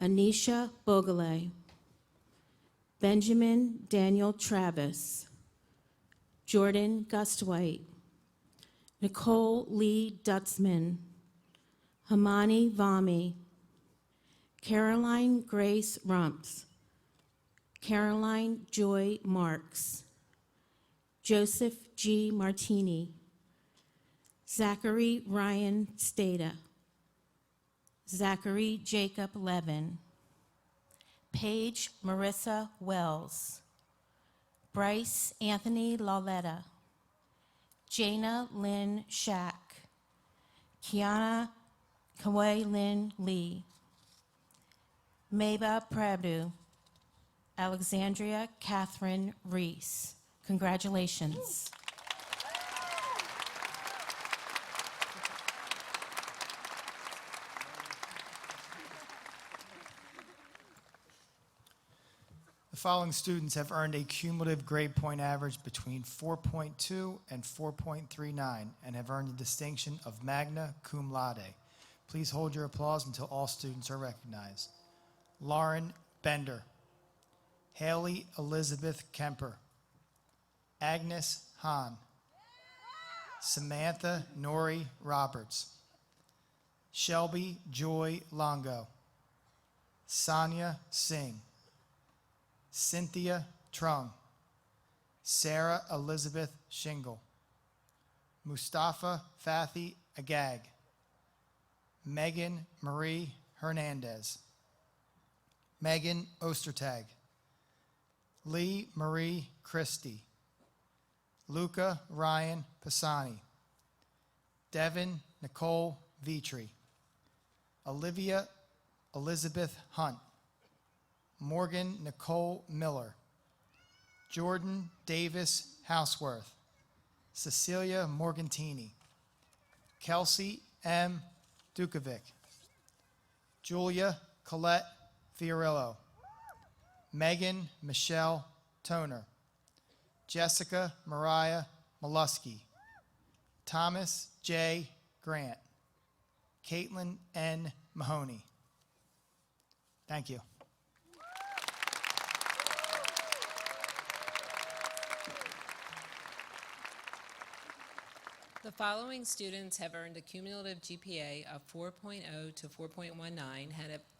Anisha Bogale, Benjamin Daniel Travis, Jordan Gustwhite, Nicole Lee Dutzman, Hamani Vami, Caroline Grace Rumps, Caroline Joy Marks, Joseph G. Martini, Zachary Ryan Stata, Zachary Jacob Levin, Paige Marissa Wells, Bryce Anthony Lauletta, Jana Lynn Shack, Kiana Kawai Lynn Lee, Meba Prabhu, Alexandria Catherine Reese. Congratulations. The following students have earned a cumulative grade point average between 4.2 and 4.39 and have earned the distinction of magna cum laude. Please hold your applause until all students are recognized. Lauren Bender, Haley Elizabeth Kemper, Agnes Hahn, Samantha Nori Roberts, Shelby Joy Longo, Sonia Singh, Cynthia Trung, Sarah Elizabeth Shingle, Mustafa Fathi Agag, Megan Marie Hernandez, Megan Ostertag, Lee Marie Christie, Luca Ryan Pisani, Devin Nicole Vitri, Olivia Elizabeth Hunt, Morgan Nicole Miller, Jordan Davis Houseworth, Cecilia Morgantini, Kelsey M. Dukovic, Julia Colette Fiorillo, Megan Michelle Toner, Jessica Mariah Mollusky, Thomas J. Grant, Caitlin N. Mahoney. Thank you. The following students have earned a cumulative GPA of 4.0 to 4.19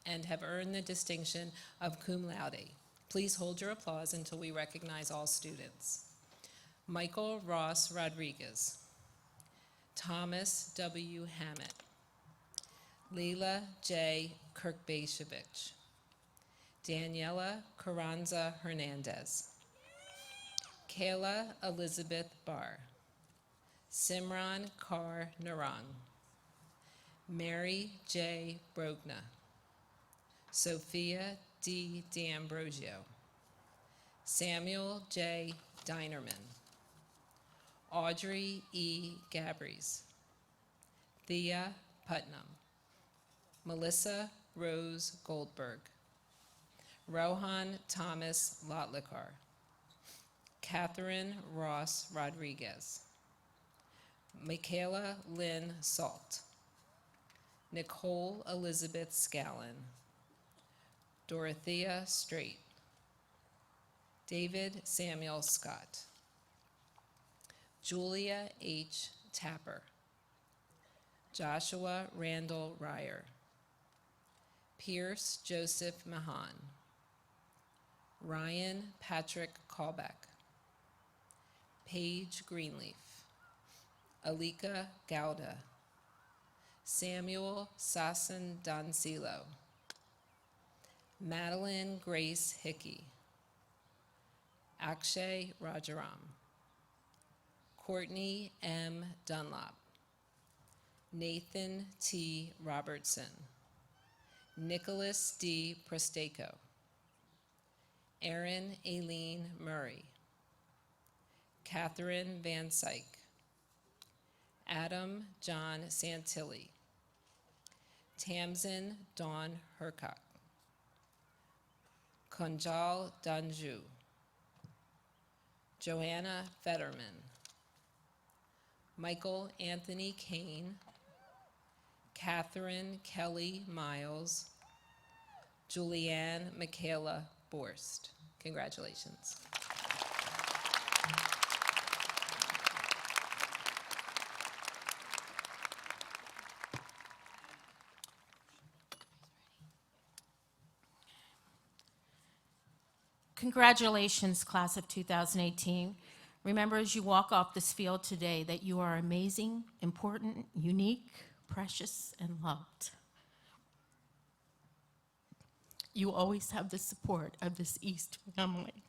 and have earned the distinction of cum laude. Please hold your applause until we recognize all students. Michael Ross Rodriguez, Thomas W. Hammett, Leila J. Kirkbashevich, Daniela Carranza Hernandez, Kayla Elizabeth Barr, Simran Kar Narang, Mary J. Brogna, Sophia D. D'Ambrosio, Samuel J. Dinerman, Audrey E. Gabries, Thea Putnam, Melissa Rose Goldberg, Rohan Thomas Lotlikar, Catherine Ross Rodriguez, Michaela Lynn Salt, Nicole Elizabeth Scallon, Dorothea Straight, David Samuel Scott, Julia H. Tapper, Joshua Randall Ryer, Pierce Joseph Mahan, Ryan Patrick Callback, Paige Greenleaf, Alika Gouda, Samuel Sasson Doncillo, Madeline Grace Hickey, Akshay Rajaram, Courtney M. Dunlop, Nathan T. Robertson, Nicholas D. Prestaco, Erin Aileen Murray, Catherine Van Syke, Adam John Santilli, Tamsin Dawn Hercock, Kunjal Danju, Joanna Fetterman, Michael Anthony Kane, Catherine Kelly Miles, Julianne Michaela Borst. Congratulations. Congratulations, class of 2018. Remember as you walk off this field today that you are amazing, important, unique, precious, and loved. You always have the support of this East family.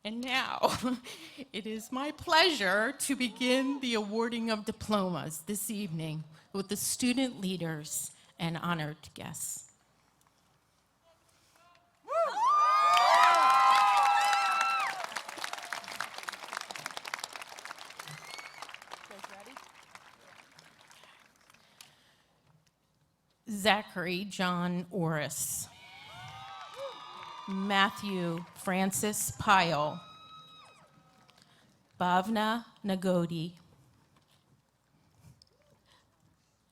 And now, it is my pleasure to begin the awarding of diplomas this evening with the student leaders and honored guests. Zachary John Orris, Matthew Francis Pyle, Bhavna Nagodi,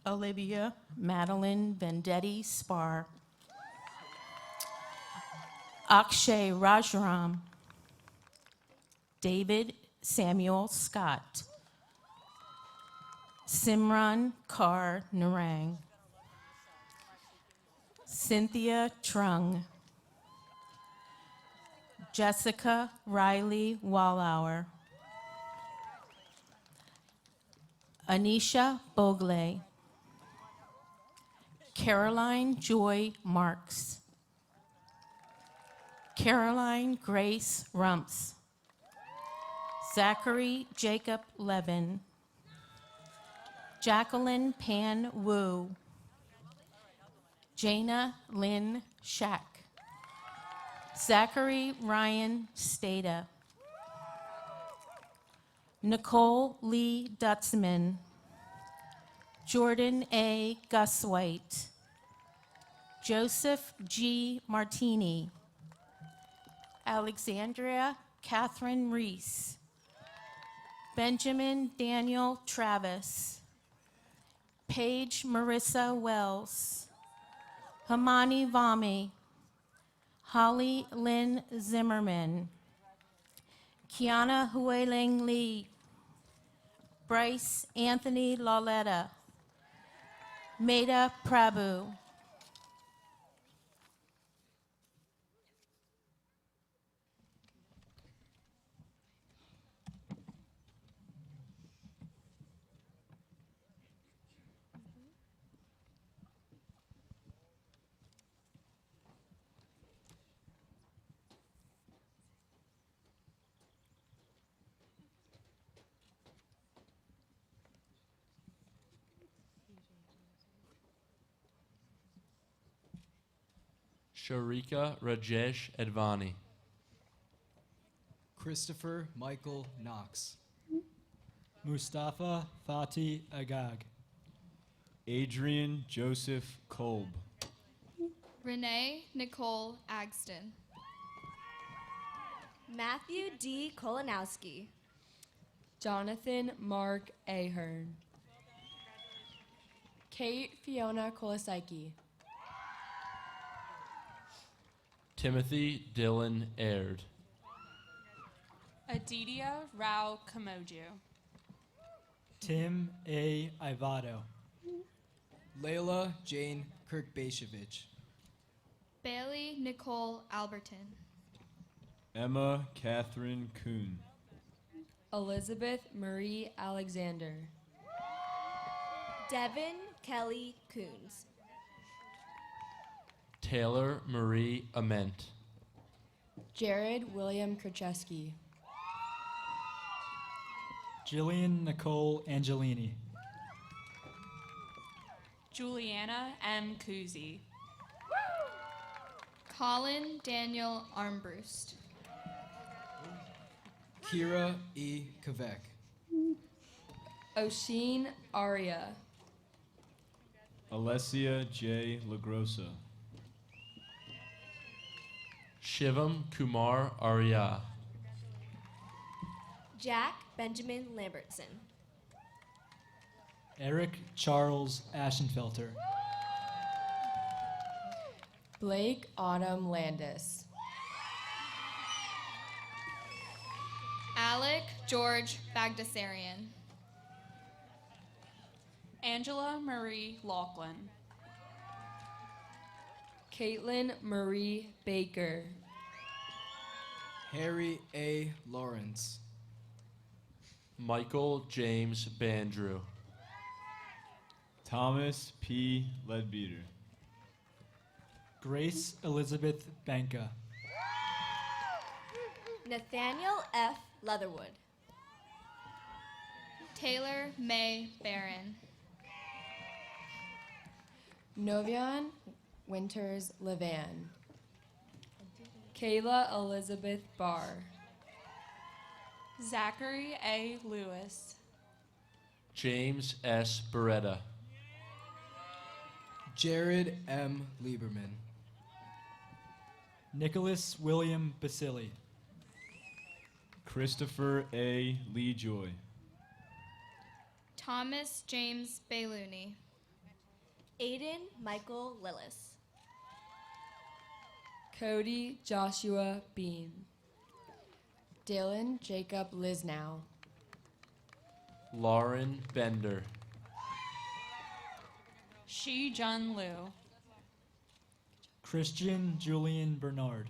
Olivia Madeline Vendetti Spar, Akshay Rajaram, David Samuel Scott, Simran Kaur Narang, Cynthia Trung, Jessica Riley Wallauer, Anisha Bogle, Caroline Joy Marks, Caroline Grace Rumps, Zachary Jacob Levin, Jacqueline Pan Wu, Jana Lynn Shack, Zachary Ryan Stata, Nicole Lee Dutzman, Jordan A. Guswhite, Joseph G. Martini, Alexandria Catherine Reese, Benjamin Daniel Travis, Paige Marissa Wells, Hamani Vami, Holly Lynn Zimmerman, Kiana Hueling Lee, Bryce Anthony Lauletta, Maida Prabhu, Sharika Rajesh Advani, Christopher Michael Knox, Mustafa Fatih Agag, Adrian Joseph Kolb, Renee Nicole Agston, Matthew D. Kolonowski, Jonathan Mark Ahern, Kate Fiona Kolosaiki, Timothy Dylan Aird, Aditya Rao Kamoju, Tim A. Ivado, Layla Jane Kirkbashevich, Bailey Nicole Alberton, Emma Catherine Kuhn, Elizabeth Marie Alexander, Devin Kelly Coons, Taylor Marie Ament, Jared William Krachewski, Jillian Nicole Angelini. Juliana M. Kuzi. Colin Daniel Armbruster. Kira E. Kvek. Oshin Aria. Alessia J. LaGrossa. Shivam Kumar Arya. Jack Benjamin Lambertson. Eric Charles Ashenfelter. Blake Autumn Landis. Alec George Bagdasarian. Angela Marie Laughlin. Caitlin Marie Baker. Harry A. Lawrence. Michael James Bandrew. Thomas P. Ledbeater. Grace Elizabeth Banka. Nathaniel F. Leatherwood. Taylor May Barron. Novian Winters Levan. Kayla Elizabeth Barr. Zachary A. Lewis. James S. Beretta. Jared M. Lieberman. Nicholas William Basili. Christopher A. Leejoy. Thomas James Bayluni. Aiden Michael Lillis. Cody Joshua Beam. Dylan Jacob Lisnow. Lauren Bender. Shi Jun Liu. Christian Julian Bernard.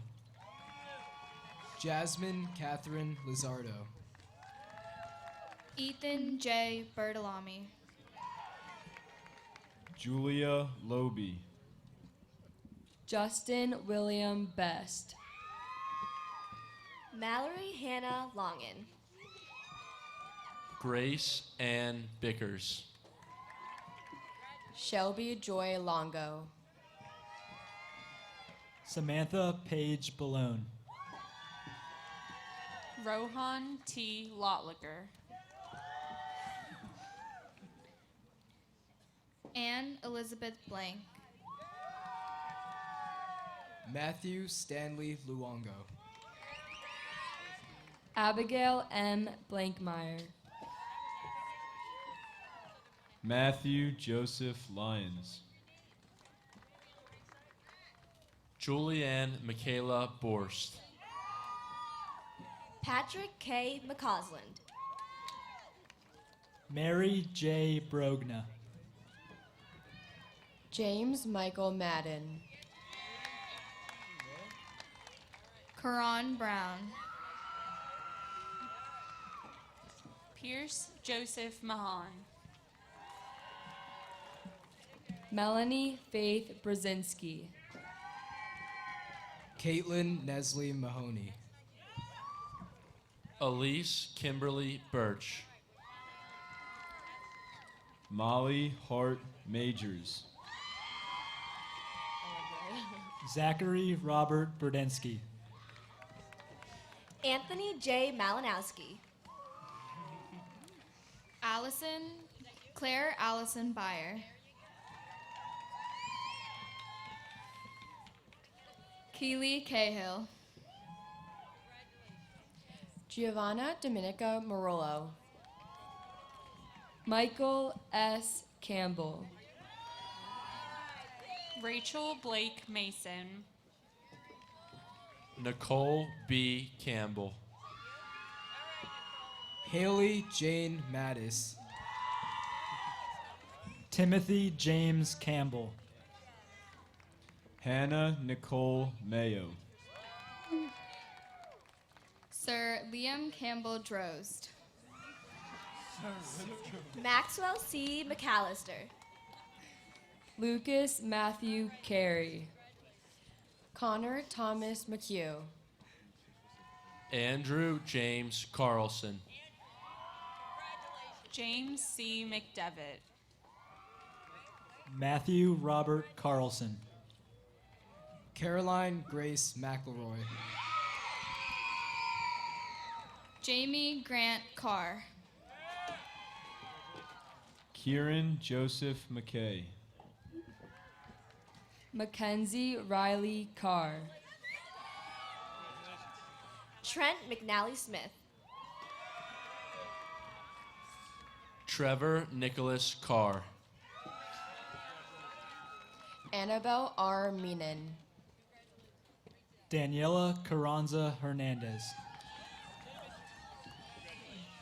Jasmine Catherine Lizardo. Ethan J. Bertolami. Julia Loby. Justin William Best. Mallory Hannah Longen. Grace Ann Bickers. Shelby Joy Longo. Samantha Paige Balone. Rohan T. Lotlicker. Anne Elizabeth Blank. Matthew Stanley Luongo. Abigail M. Blankmeyer. Matthew Joseph Lyons. Julianne Michaela Borst. Patrick K. McCausland. Mary J. Brogna. James Michael Madden. Karan Brown. Pierce Joseph Mahan. Melanie Faith Brzezinski. Caitlin Nestle Mahoney. Elise Kimberly Birch. Molly Hart Majors. Zachary Robert Burdensky. Anthony J. Malinowski. Claire Allison Byer. Keely Cahill. Giovanna Dominica Morollo. Michael S. Campbell. Rachel Blake Mason. Nicole B. Campbell. Haley Jane Mattis. Timothy James Campbell. Hannah Nicole Mayo. Sir Liam Campbell Drozd. Maxwell C. McAllister. Lucas Matthew Carey. Connor Thomas McHugh. Andrew James Carlson. James C. McDevitt. Matthew Robert Carlson. Caroline Grace McElroy. Jamie Grant Carr. Kieran Joseph McKay. Mackenzie Riley Carr. Trent McNally Smith. Trevor Nicholas Carr. Annabelle R. Meenan. Daniela Carranza Hernandez.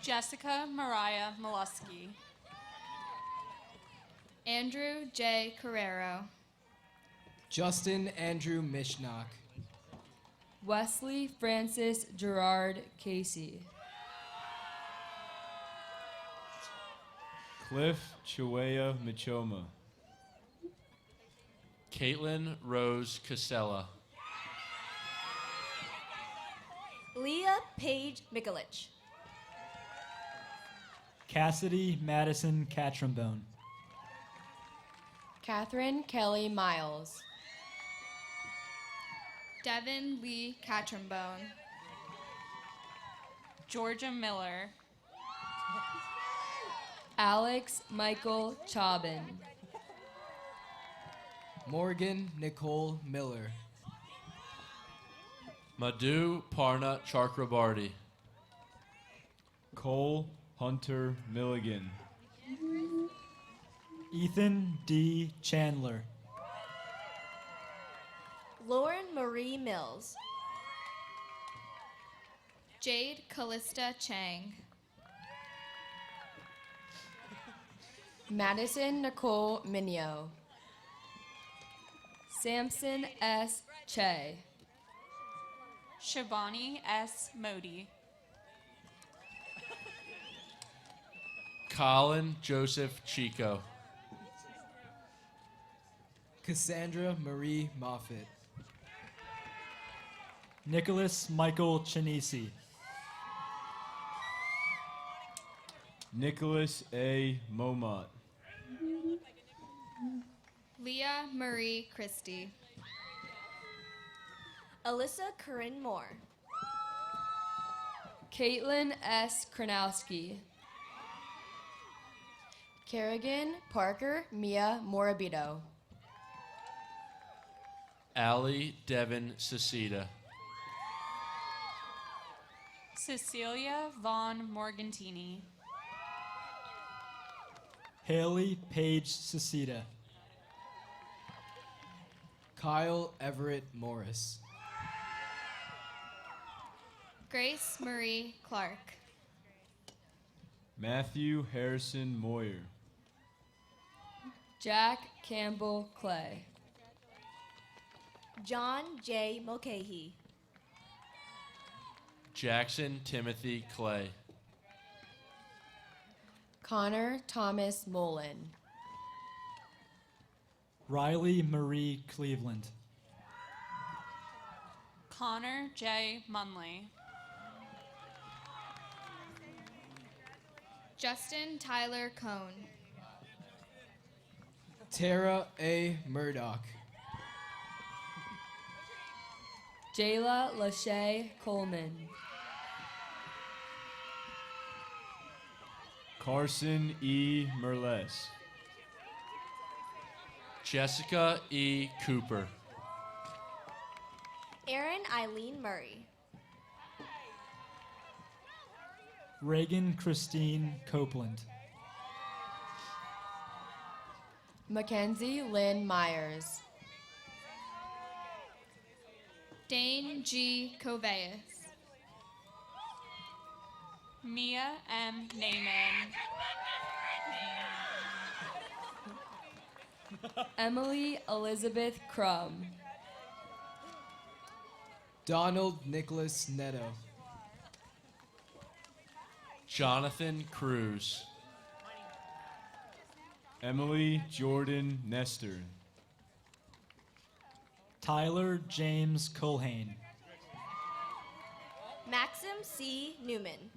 Jessica Mariah Molesky. Andrew J. Carrero. Justin Andrew Mishnock. Wesley Francis Gerard Casey. Cliff Chiweya Michoma. Caitlin Rose Casella. Leah Paige Mikulich. Cassidy Madison Catrambone. Catherine Kelly Miles. Devin Lee Catrambone. Georgia Miller. Alex Michael Chaubin. Morgan Nicole Miller. Madhu Parna Chakrabarty. Cole Hunter Milligan. Ethan D. Chandler. Lauren Marie Mills. Jade Callista Chang. Madison Nicole Minio. Samson S. Che. Shabani S. Modi. Colin Joseph Chico. Cassandra Marie Moffitt. Nicholas Michael Chinisi. Nicholas A. Momot. Leah Marie Christie. Alyssa Corinne Moore. Caitlin S. Kronowski. Kerrigan Parker Mia Morabito. Allie Devin Cecita. Cecilia Vaughn Morgantini. Haley Page Cecita. Kyle Everett Morris. Grace Marie Clark. Matthew Harrison Moyer. Jack Campbell Clay. John J. Mulcahy. Jackson Timothy Clay. Connor Thomas Mullen. Riley Marie Cleveland. Connor J. Munley. Justin Tyler Cohn. Tara A. Murdoch. Jayla Lachey Coleman. Carson E. Merles. Jessica E. Cooper. Erin Eileen Murray. Reagan Christine Copeland. Mackenzie Lynn Myers. Dane G. Coveas. Mia M. Naiman. Emily Elizabeth Crum. Donald Nicholas Neto. Jonathan Cruz. Emily Jordan Nestor. Tyler James Culhane. Maxim C. Newman.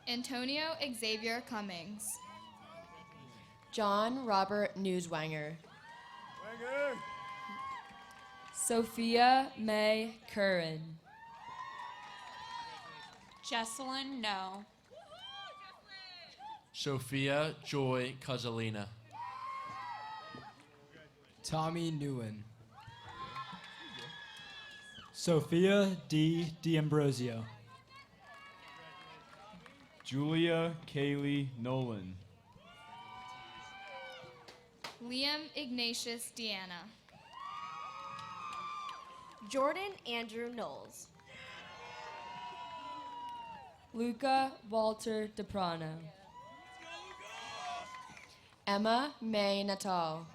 Antonio Xavier Cummings. John Robert Newswanger. Sophia May Curran. Jesselyn No. Sophia Joy Casalina. Tommy Newen. Sophia D. D'Ambrosio. Julia Kaylee Nolan. Liam Ignatius Deanna. Jordan Andrew Knowles. Luca Walter DePrano. Emma May Natal.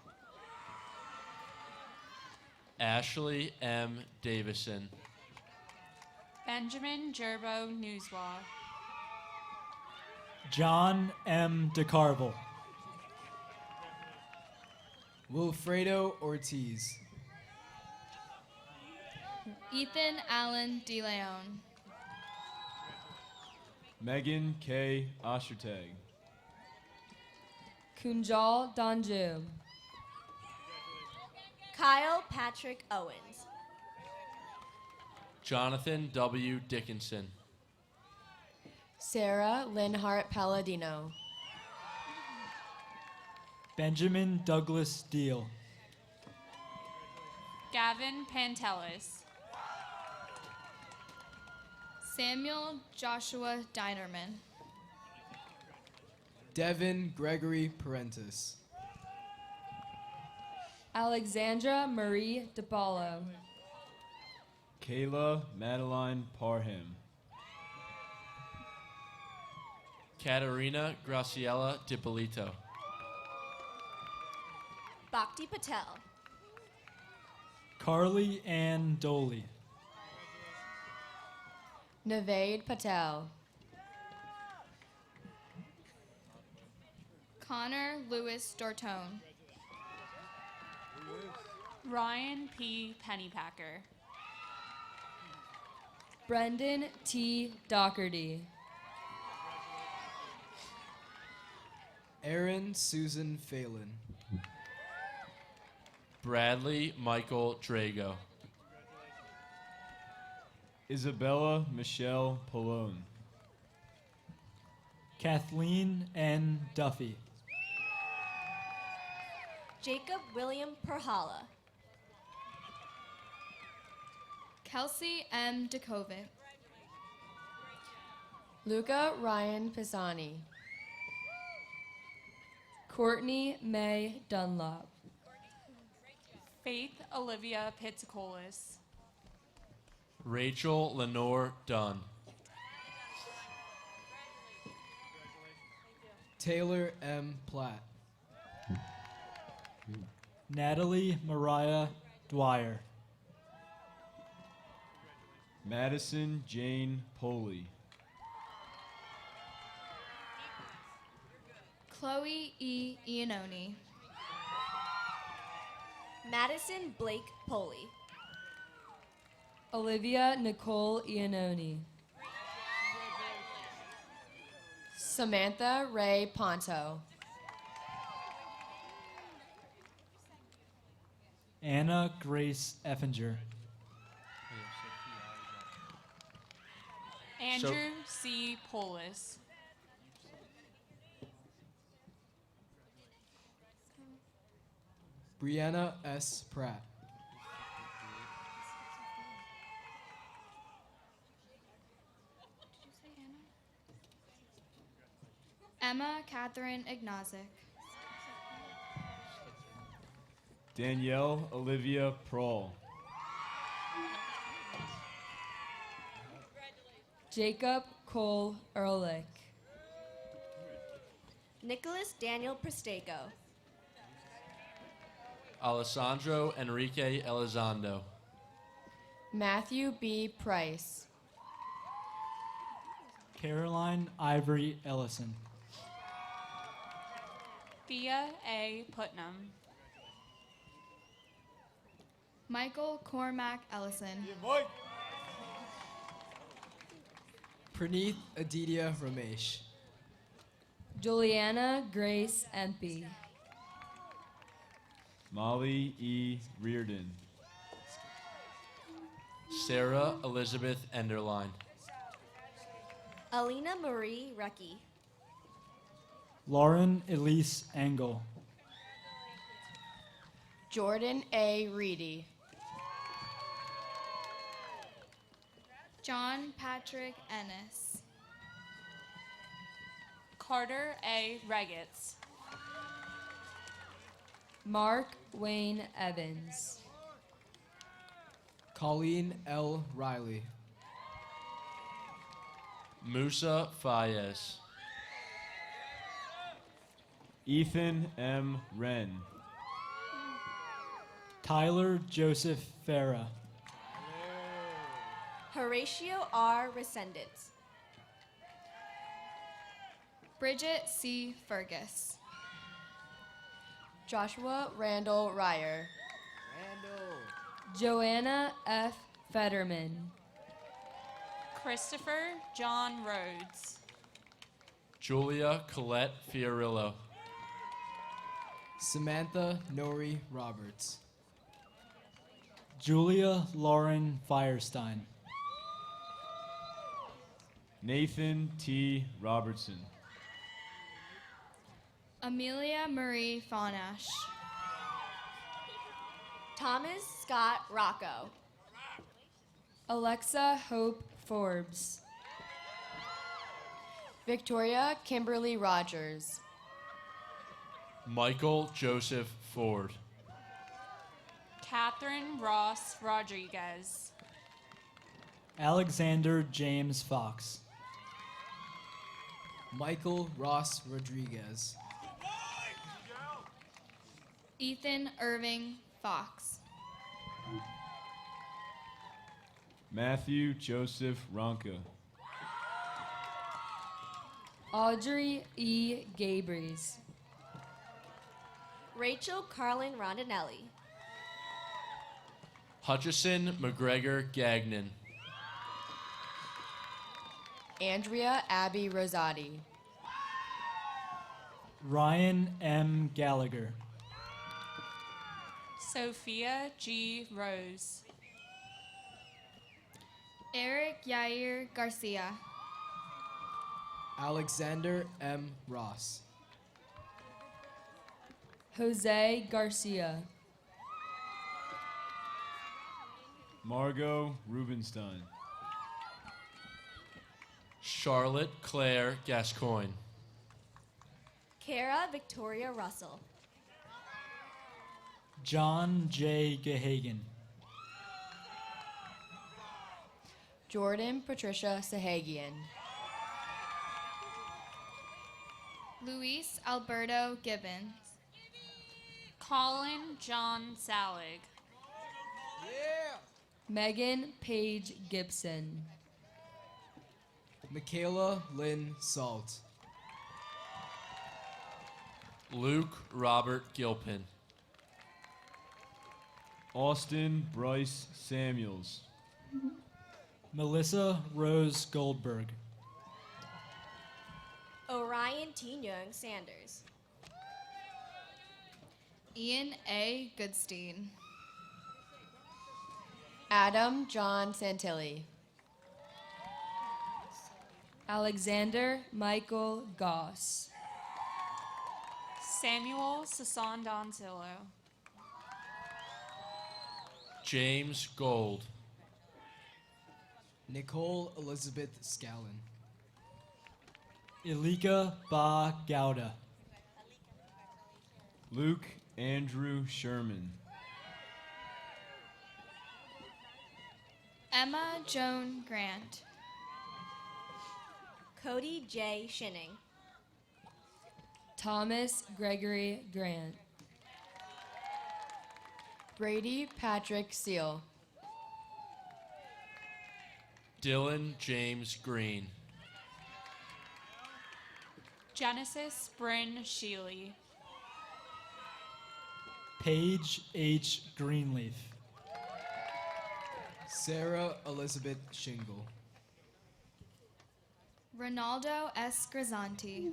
Ashley M. Davison. Benjamin Gerbo Newswa. John M. DeCarvel. Wilfredo Ortiz. Ethan Allen DeLeon. Megan K. Oshertag. Kunjal Danjum. Kyle Patrick Owens. Jonathan W. Dickinson. Sarah Linhart Palladino. Benjamin Douglas Deal. Gavin Pantelis. Samuel Joshua Dinerman. Devin Gregory Parentis. Alexandra Marie DePaulo. Kayla Madeline Parham. Katerina Graciela DiPolito. Bhakti Patel. Carly Ann Doley. Naved Patel. Connor Lewis Dortone. Ryan P. Pennypacker. Brendan T. Doherty. Aaron Susan Phelan. Bradley Michael Drago. Isabella Michelle Pallone. Kathleen N. Duffy. Jacob William Perhala. Kelsey M. DeKovic. Luca Ryan Pisani. Courtney May Dunlop. Faith Olivia Pizzicolis. Rachel Lenore Dunn. Taylor M. Platt. Natalie Mariah Dwyer. Madison Jane Poley. Chloe E. Iannone. Madison Blake Poley. Olivia Nicole Iannone. Samantha Ray Ponto. Anna Grace Effinger. Andrew C. Polis. Brianna S. Pratt. Emma Catherine Ignazik. Danielle Olivia Prohl. Jacob Cole Ehrlich. Nicholas Daniel Prestego. Alessandro Enrique Elizondo. Matthew B. Price. Caroline Ivory Ellison. Thea A. Putnam. Michael Cormac Ellison. Praneeth Aditya Ramesh. Juliana Grace Empey. Molly E. Reardon. Sarah Elizabeth Enderline. Alina Marie Recky. Lauren Elise Engel. Jordan A. Reedy. John Patrick Ennis. Carter A. Regetz. Mark Wayne Evans. Colleen L. Riley. Musa Fayez. Ethan M. Wren. Tyler Joseph Farah. Horatio R. Resendez. Bridget C. Fergus. Joshua Randall Ryer. Joanna F. Fetterman. Christopher John Rhodes. Julia Colette Fiorillo. Samantha Nori Roberts. Julia Lauren Firestein. Nathan T. Robertson. Amelia Marie Faunash. Thomas Scott Rocco. Alexa Hope Forbes. Victoria Kimberly Rogers. Michael Joseph Ford. Catherine Ross Rodriguez. Alexander James Fox. Michael Ross Rodriguez. Ethan Irving Fox. Matthew Joseph Ronca. Audrey E. Gabries. Rachel Carlin Rondinelli. Hutchison McGregor Gagnon. Andrea Abby Rosati. Ryan M. Gallagher. Sophia G. Rose. Eric Yair Garcia. Alexander M. Ross. Jose Garcia. Margot Rubenstein. Charlotte Claire Gascoigne. Kara Victoria Russell. John J. Gahagan. Jordan Patricia Sahagian. Luis Alberto Gibbons. Colin John Salig. Megan Paige Gibson. Michaela Lynn Salt. Luke Robert Gilpin. Austin Bryce Samuels. Melissa Rose Goldberg. Orion T. Young Sanders. Ian A. Goodstein. Adam John Santilli. Alexander Michael Goss. Samuel Sasan Donzillo. James Gold. Nicole Elizabeth Scallon. Ilika Ba Gouda. Luke Andrew Sherman. Emma Joan Grant. Cody J. Shinning. Thomas Gregory Grant. Brady Patrick Seal. Dylan James Green. Genesis Bryn Sheely. Paige H. Greenleaf. Sarah Elizabeth Shingle. Ronaldo S. Grisanti.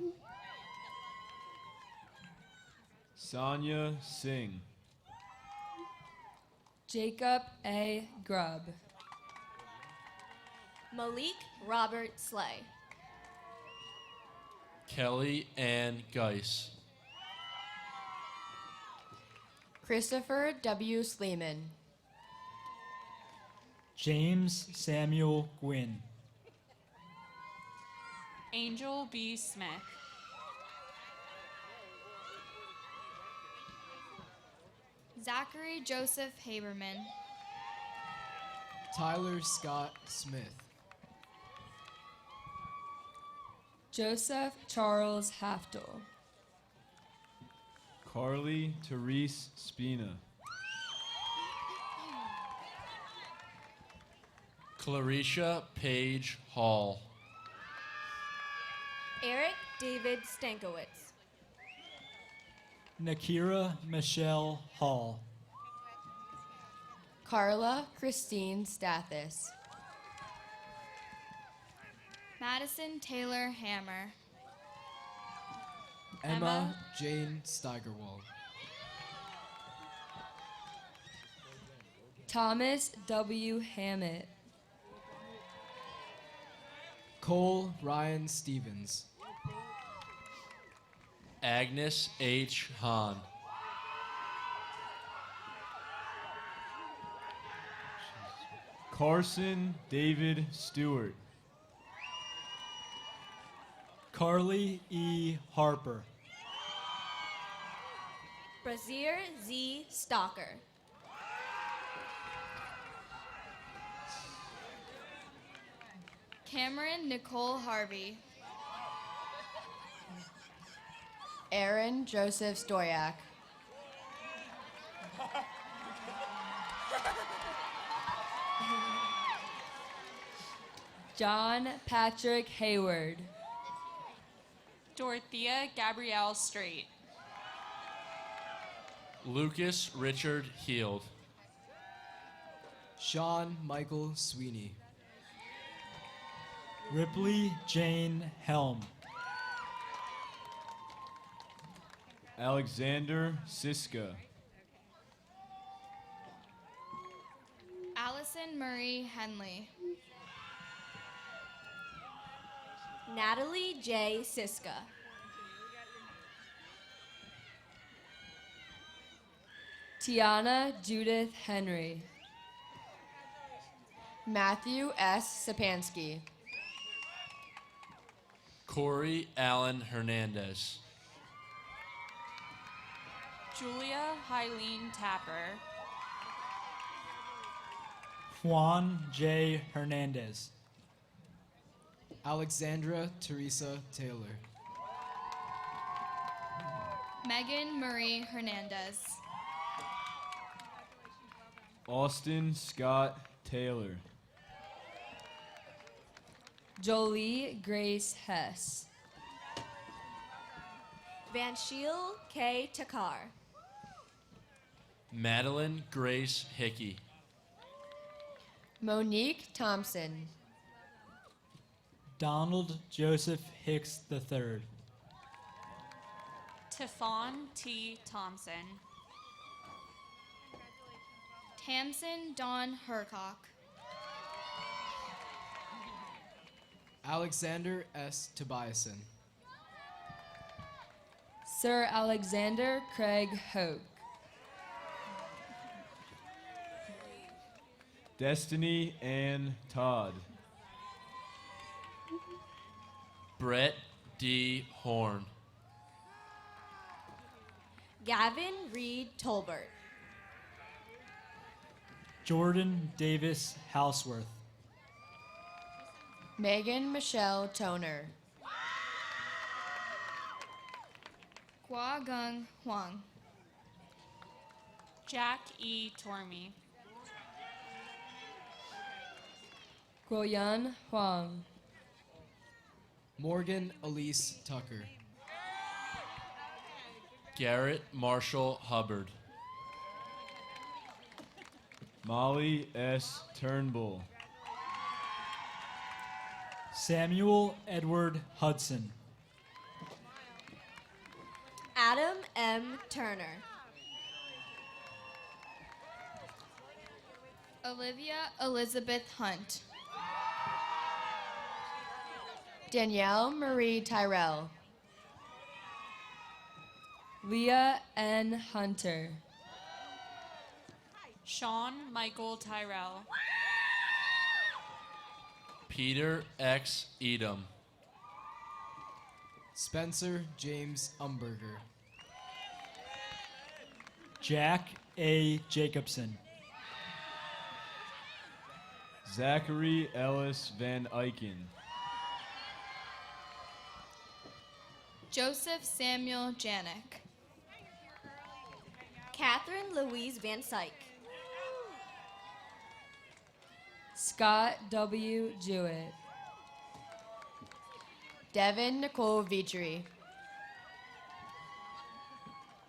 Sonia Singh. Jacob A. Grubb. Malik Robert Slay. Kelly Ann Geis. Christopher W. Sleeman. James Samuel Gwynn. Angel B. Smith. Zachary Joseph Haberman. Tyler Scott Smith. Joseph Charles Haftel. Carly Therese Spina. Clarisha Page Hall. Eric David Stankowitz. Nakira Michelle Hall. Carla Christine Stathis. Madison Taylor Hammer. Emma Jane Steigerwald. Thomas W. Hammett. Cole Ryan Stevens. Agnes H. Hahn. Carson David Stewart. Carly E. Harper. Brazier Z. Stalker. Cameron Nicole Harvey. Aaron Joseph Stoyak. John Patrick Hayward. Dorothea Gabrielle Strait. Lucas Richard Heald. Sean Michael Sweeney. Ripley Jane Helm. Alexander Siska. Allison Marie Henley. Natalie J. Siska. Tiana Judith Henry. Matthew S. Sapansky. Corey Allen Hernandez. Julia Hyleen Tapper. Juan J. Hernandez. Alexandra Teresa Taylor. Megan Marie Hernandez. Austin Scott Taylor. Jolie Grace Hess. Vanshil K. Takar. Madeline Grace Hickey. Monique Thompson. Donald Joseph Hicks III. Tifon T. Thompson. Tamsin Dawn Hercock. Alexander S. Tobiason. Sir Alexander Craig Hoke. Destiny Ann Todd. Brett D. Horn. Gavin Reed Tolbert. Jordan Davis Houseworth. Megan Michelle Toner. Hua Gung Huang. Jack E. Tormey. Guoyun Huang. Morgan Elise Tucker. Garrett Marshall Hubbard. Molly S. Turnbull. Samuel Edward Hudson. Adam M. Turner. Olivia Elizabeth Hunt. Danielle Marie Tyrell. Leah N. Hunter. Sean Michael Tyrell. Peter X. Edom. Spencer James Umberger. Jack A. Jacobson. Zachary Ellis Van Eycken. Joseph Samuel Janik. Catherine Louise Van Syke. Scott W. Jewett. Devin Nicole Vitry.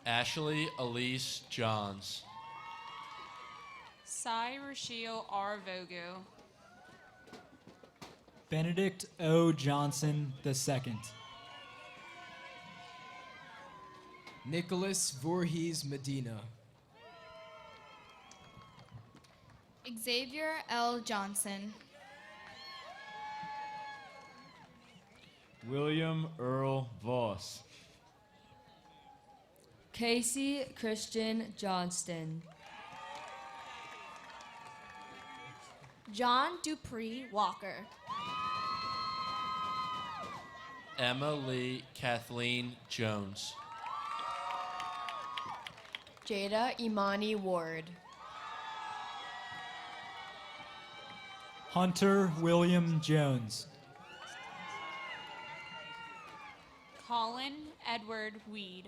Ashley Elise Johns. Cy Rochelle R. Vogu. Benedict O. Johnson II. Nicholas Voorhees Medina. Xavier L. Johnson. William Earl Voss. Casey Christian Johnston. John Dupree Walker. Emma Lee Kathleen Jones. Jada Imani Ward. Hunter William Jones. Colin Edward Weed.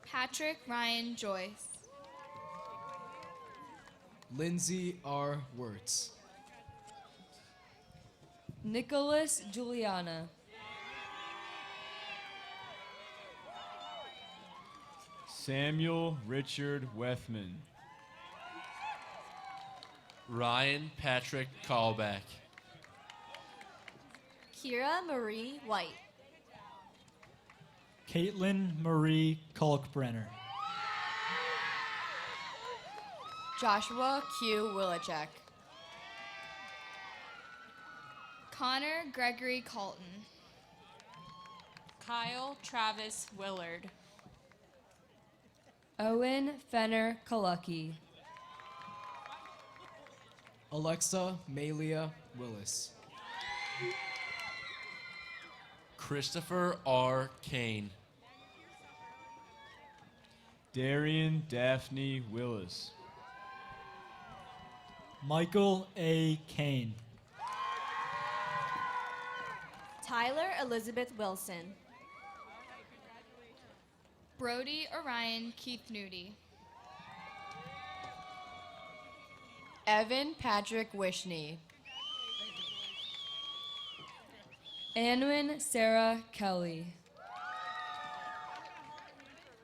Patrick Ryan Joyce. Lindsay R. Wirtz. Nicholas Juliana. Samuel Richard Wethman. Ryan Patrick Callback. Kira Marie White. Caitlin Marie Kalkbrenner. Joshua Q. Willichek. Connor Gregory Colton. Kyle Travis Willard. Owen Fenner Kalucky. Alexa Malia Willis. Christopher R. Kane. Darian Daphne Willis. Michael A. Kane. Tyler Elizabeth Wilson. Brody Orion Keith Nudie. Evan Patrick Wishney. Anwin Sarah Kelly.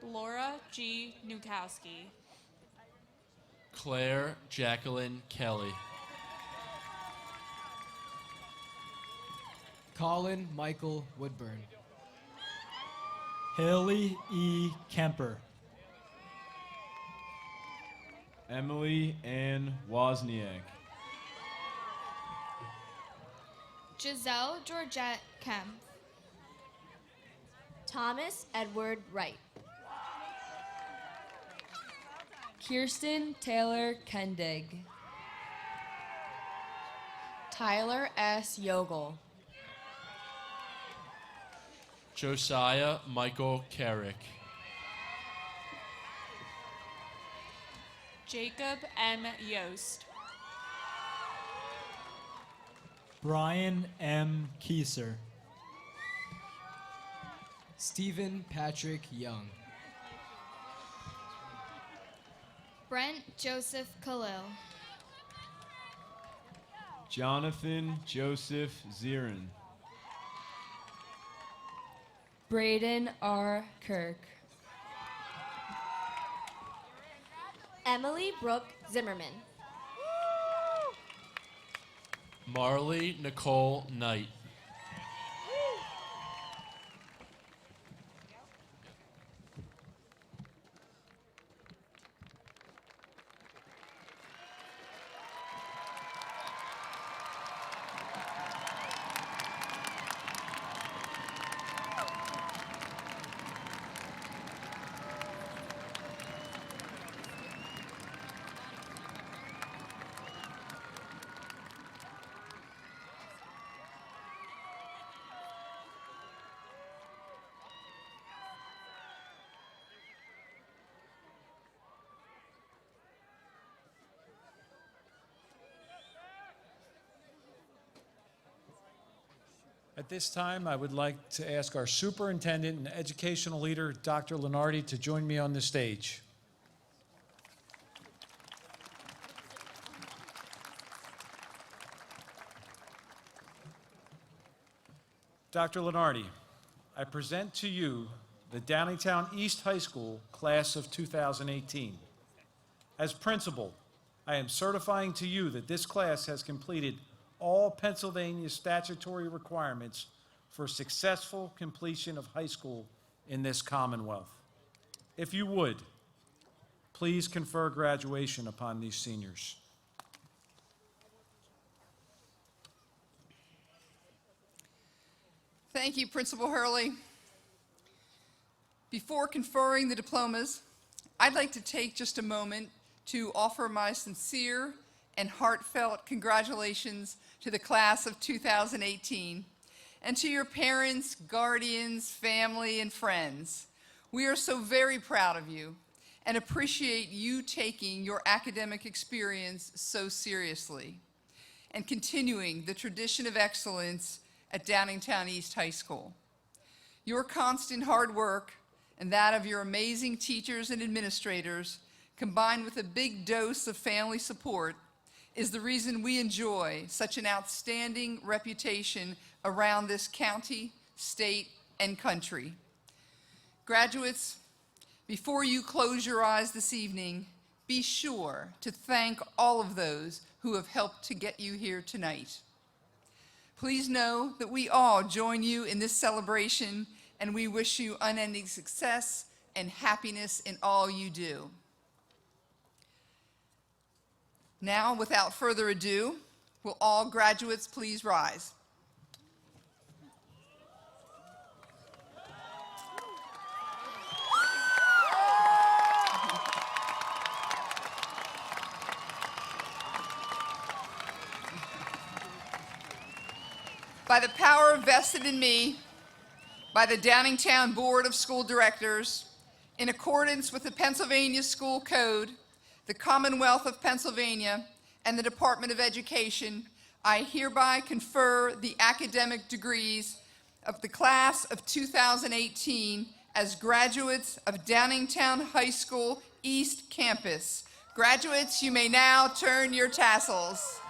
Laura G. Nukowski. Claire Jacqueline Kelly. Colin Michael Woodburn. Haley E. Kemper. Emily Ann Wozniak. Giselle Georgette Kemp. Thomas Edward Wright. Kirsten Taylor Kendig. Tyler S. Yogel. Josiah Michael Carrick. Jacob M. Yost. Brian M. Kieser. Stephen Patrick Young. Brent Joseph Khalil. Jonathan Joseph Zirin. Braden R. Kirk. Emily Brooke Zimmerman. Marley Nicole Knight. At this time, I would like to ask our superintendent and educational leader, Dr. Lenardi, to join me on the stage. Dr. Lenardi, I present to you the Downingtown East High School class of 2018. As principal, I am certifying to you that this class has completed all Pennsylvania statutory requirements for successful completion of high school in this Commonwealth. If you would, please confer graduation upon these seniors. Thank you, Principal Hurley. Before conferring the diplomas, I'd like to take just a moment to offer my sincere and heartfelt congratulations to the class of 2018 and to your parents, guardians, family, and friends. We are so very proud of you and appreciate you taking your academic experience so seriously and continuing the tradition of excellence at Downingtown East High School. Your constant hard work and that of your amazing teachers and administrators, combined with a big dose of family support, is the reason we enjoy such an outstanding reputation around this county, state, and country. Graduates, before you close your eyes this evening, be sure to thank all of those who have helped to get you here tonight. Please know that we all join you in this celebration, and we wish you unending success and happiness in all you do. Now, without further ado, will all graduates please rise? By the power vested in me by the Downingtown Board of School Directors, in accordance with the Pennsylvania School Code, the Commonwealth of Pennsylvania, and the Department of Education, I hereby confer the academic degrees of the class of 2018 as graduates of Downingtown High School East Campus. Graduates, you may now turn your tassels.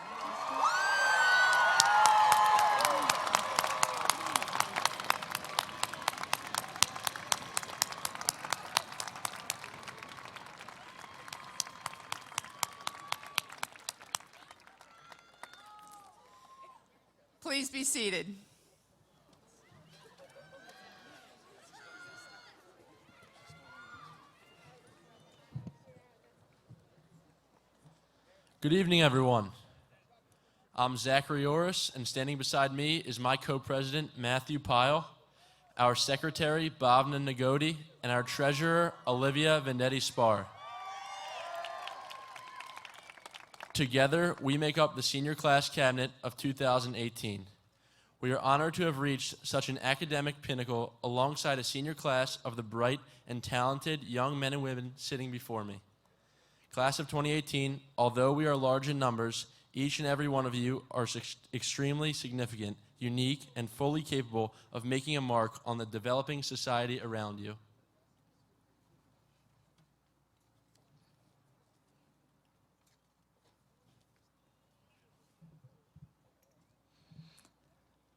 Please be seated. Good evening, everyone. I'm Zachary Orris, and standing beside me is my co-president, Matthew Pyle, our secretary, Bhavna Nagodi, and our treasurer, Olivia Vendetti-Spar. Together, we make up the senior class cabinet of 2018. We are honored to have reached such an academic pinnacle alongside a senior class of the bright and talented young men and women sitting before me. Class of 2018, although we are large in numbers, each and every one of you are extremely significant, unique, and fully capable of making a mark on the developing society around you.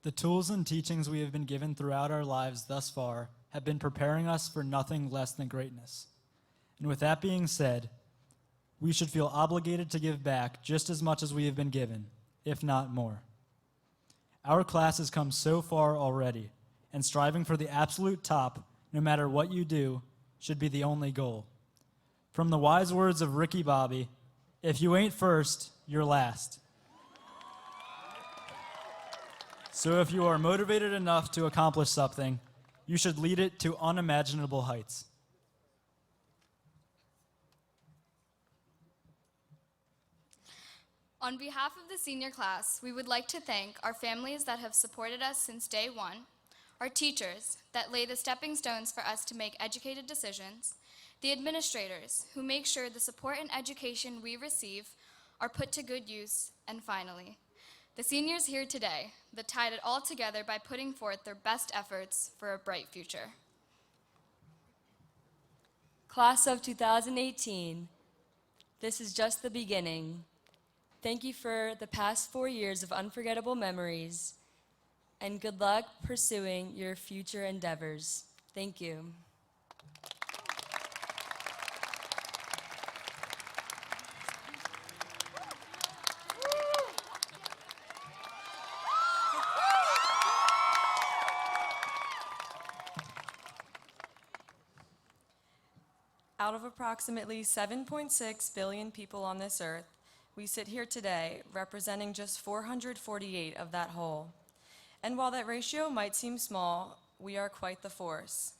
The tools and teachings we have been given throughout our lives thus far have been preparing us for nothing less than greatness. And with that being said, we should feel obligated to give back just as much as we have been given, if not more. Our class has come so far already, and striving for the absolute top, no matter what you do, should be the only goal. From the wise words of Ricky Bobby, if you ain't first, you're last. So if you are motivated enough to accomplish something, you should lead it to unimaginable heights. On behalf of the senior class, we would like to thank our families that have supported us since day one, our teachers that lay the stepping stones for us to make educated decisions, the administrators who make sure the support and education we receive are put to good use, and finally, the seniors here today that tied it all together by putting forth their best efforts for a bright future. Class of 2018, this is just the beginning. Thank you for the past 4 years of unforgettable memories, and good luck pursuing your future endeavors. Thank you. Out of approximately 7.6 billion people on this earth, we sit here today representing just 448 of that whole. And while that ratio might seem small, we are quite the force.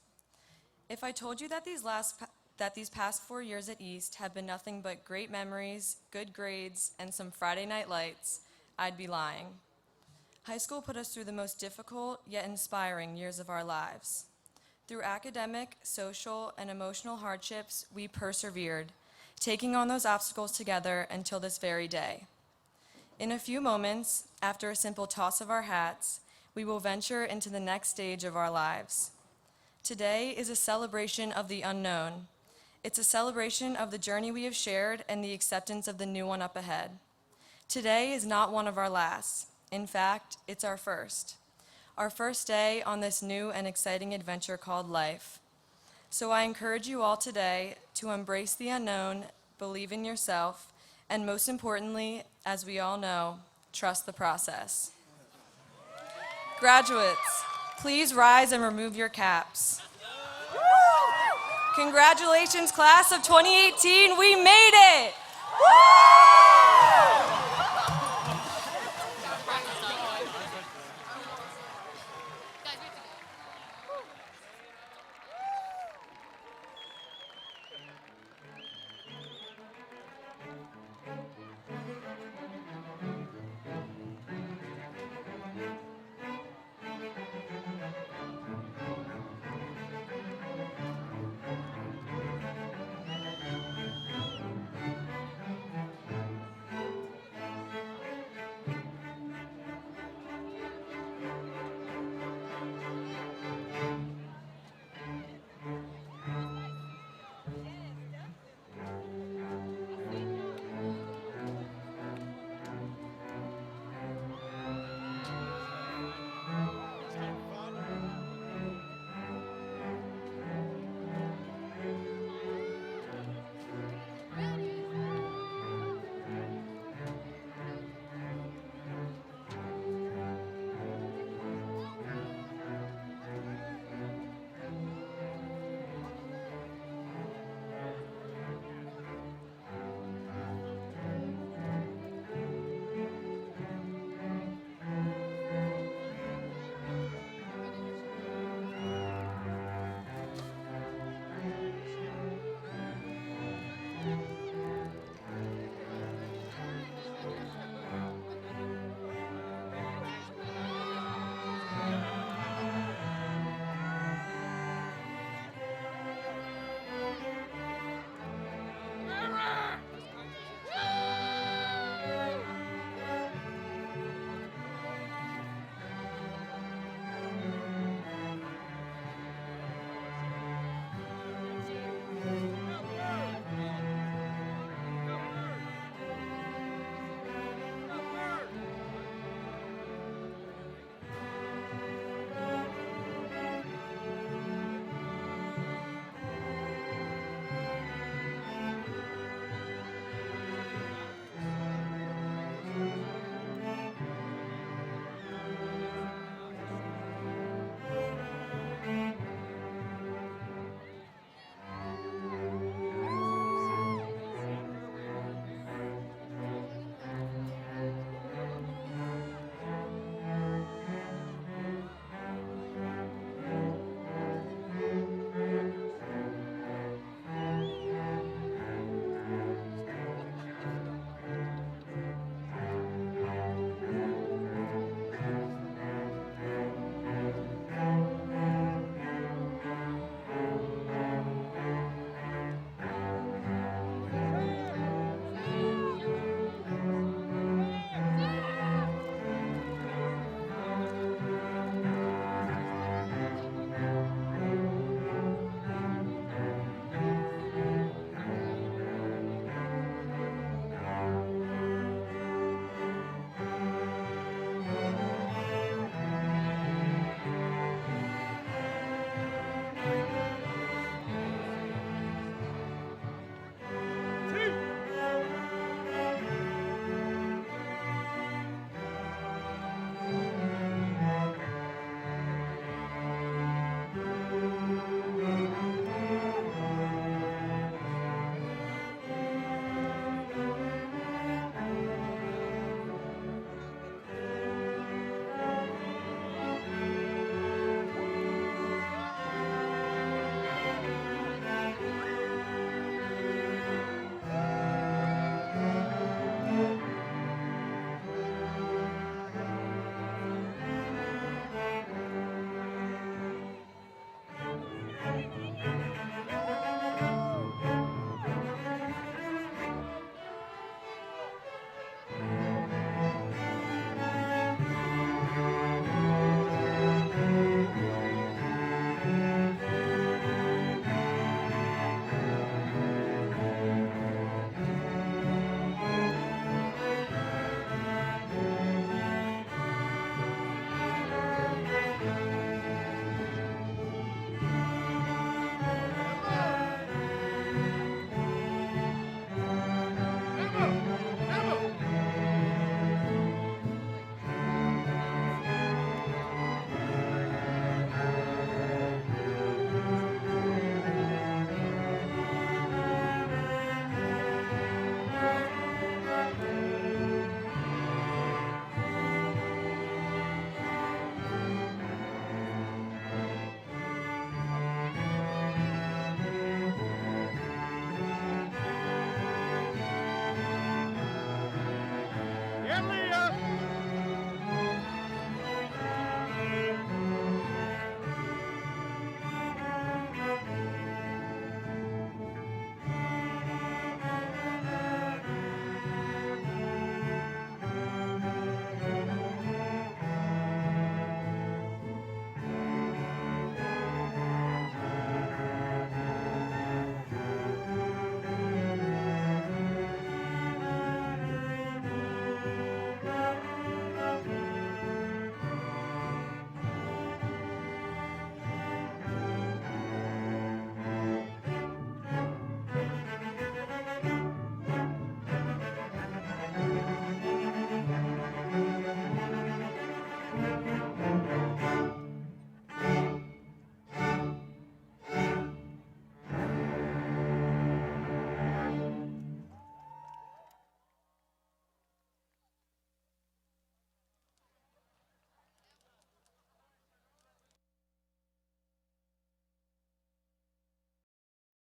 If I told you that these past 4 years at East have been nothing but great memories, good grades, and some Friday night lights, I'd be lying. High school put us through the most difficult yet inspiring years of our lives. Through academic, social, and emotional hardships, we persevered, taking on those obstacles together until this very day. In a few moments, after a simple toss of our hats, we will venture into the next stage of our lives. Today is a celebration of the unknown. It's a celebration of the journey we have shared and the acceptance of the new one up ahead. Today is not one of our last. In fact, it's our first. Our first day on this new and exciting adventure called life. So I encourage you all today to embrace the unknown, believe in yourself, and most importantly, as we all know, trust the process. Graduates, please rise and remove your caps. Congratulations, class of 2018, we made it!